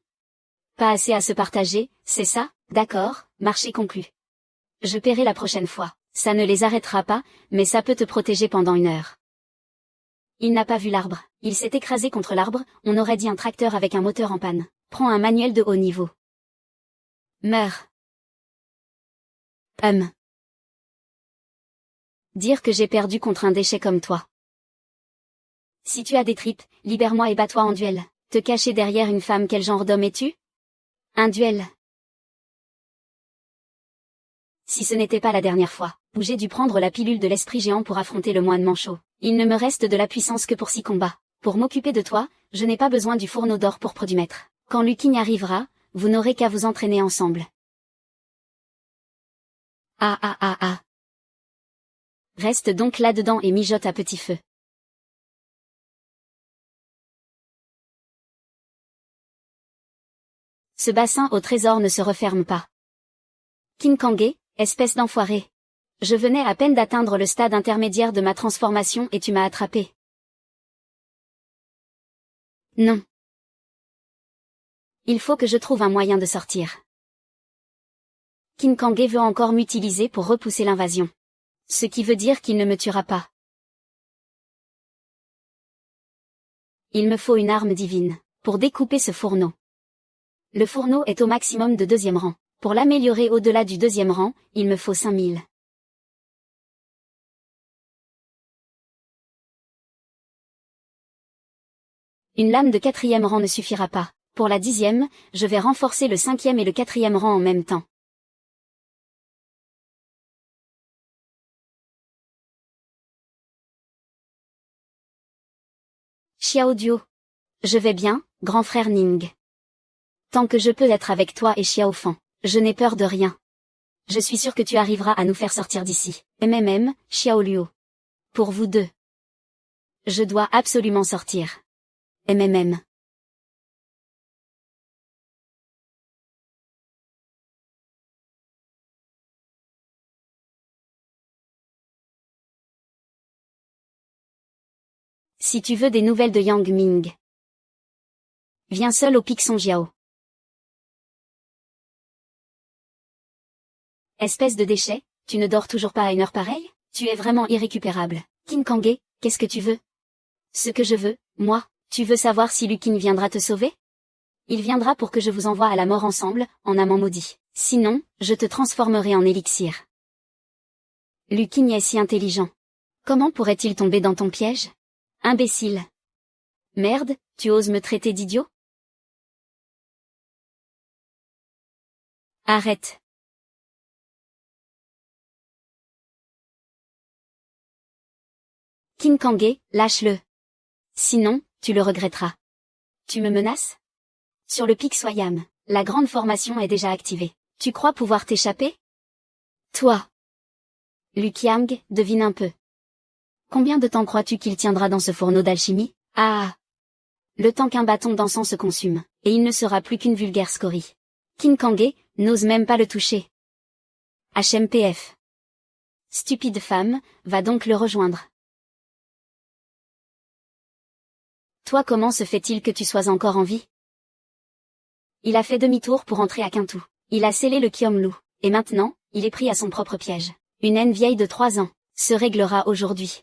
Pas assez à se partager, c'est ça? D'accord, marché conclu. Je paierai la prochaine fois. Ça ne les arrêtera pas, mais ça peut te protéger pendant 1 heure. Il n'a pas vu l'arbre. Il s'est écrasé contre l'arbre, on aurait dit un tracteur avec un moteur en panne. Prends un manuel de haut niveau. Meurs. Dire que j'ai perdu contre un déchet comme toi. Si tu as des tripes, libère-moi et bats-toi en duel. Te cacher derrière une femme, quel genre d'homme es-tu? Un duel. Si ce n'était pas la dernière fois, où j'ai dû prendre la pilule de l'esprit géant pour affronter le moine manchot, il ne me reste de la puissance que pour 6 combats. Pour m'occuper de toi, je n'ai pas besoin du fourneau d'or pourpre du maître. Quand Lu King arrivera, vous n'aurez qu'à vous entraîner ensemble. Ah ah ah ah. Reste donc là-dedans et mijote à petit feu. Ce bassin au trésor ne se referme pas. King Kangé, espèce d'enfoiré. Je venais à peine d'atteindre le stade intermédiaire de ma transformation et tu m'as attrapé. Non. Il faut que je trouve un moyen de sortir. King Kangé veut encore m'utiliser pour repousser l'invasion. Ce qui veut dire qu'il ne me tuera pas. Il me faut une arme divine, pour découper ce fourneau. Le fourneau est au maximum de 2e rang. Pour l'améliorer au-delà du 2e rang, il me faut 5000. Une lame de 4e rang ne suffira pas. Pour la 10e, je vais renforcer le 5e et le 4e rang en même temps. Xiao Duo. Je vais bien, grand frère Ning. Tant que je peux être avec toi et Xiao Fan, je n'ai peur de rien. Je suis sûr que tu arriveras à nous faire sortir d'ici. Xiao Luo. Pour vous deux. Je dois absolument sortir. Si tu veux des nouvelles de Yang Ming, viens seul au pic Songjiao. Espèce de déchet, tu ne dors toujours pas à une heure pareille? Tu es vraiment irrécupérable. King Kangé, qu'est-ce que tu veux? Ce que je veux, moi, tu veux savoir si Lukin viendra te sauver? Il viendra pour que je vous envoie à la mort ensemble, en amant maudit. Sinon, je te transformerai en élixir. Lukin est si intelligent. Comment pourrait-il tomber dans ton piège? Imbécile. Merde, tu oses me traiter d'idiot? Arrête. King Kangé, lâche-le. Sinon, tu le regretteras. Tu me menaces? Sur le pic Soyam, la grande formation est déjà activée. Tu crois pouvoir t'échapper? Toi. Lukiang, devine un peu. Combien de temps crois-tu qu'il tiendra dans ce fourneau d'alchimie? Ah! Le temps qu'un bâton d'encens se consume, et il ne sera plus qu'une vulgaire scorie. King Kangé, n'ose même pas le toucher. HMPF. Stupide femme, va donc le rejoindre. Toi, comment se fait-il que tu sois encore en vie? Il a fait demi-tour pour entrer à Quintou. Il a scellé le Qiomlu, et maintenant, il est pris à son propre piège. Une haine vieille de 3 ans, se réglera aujourd'hui.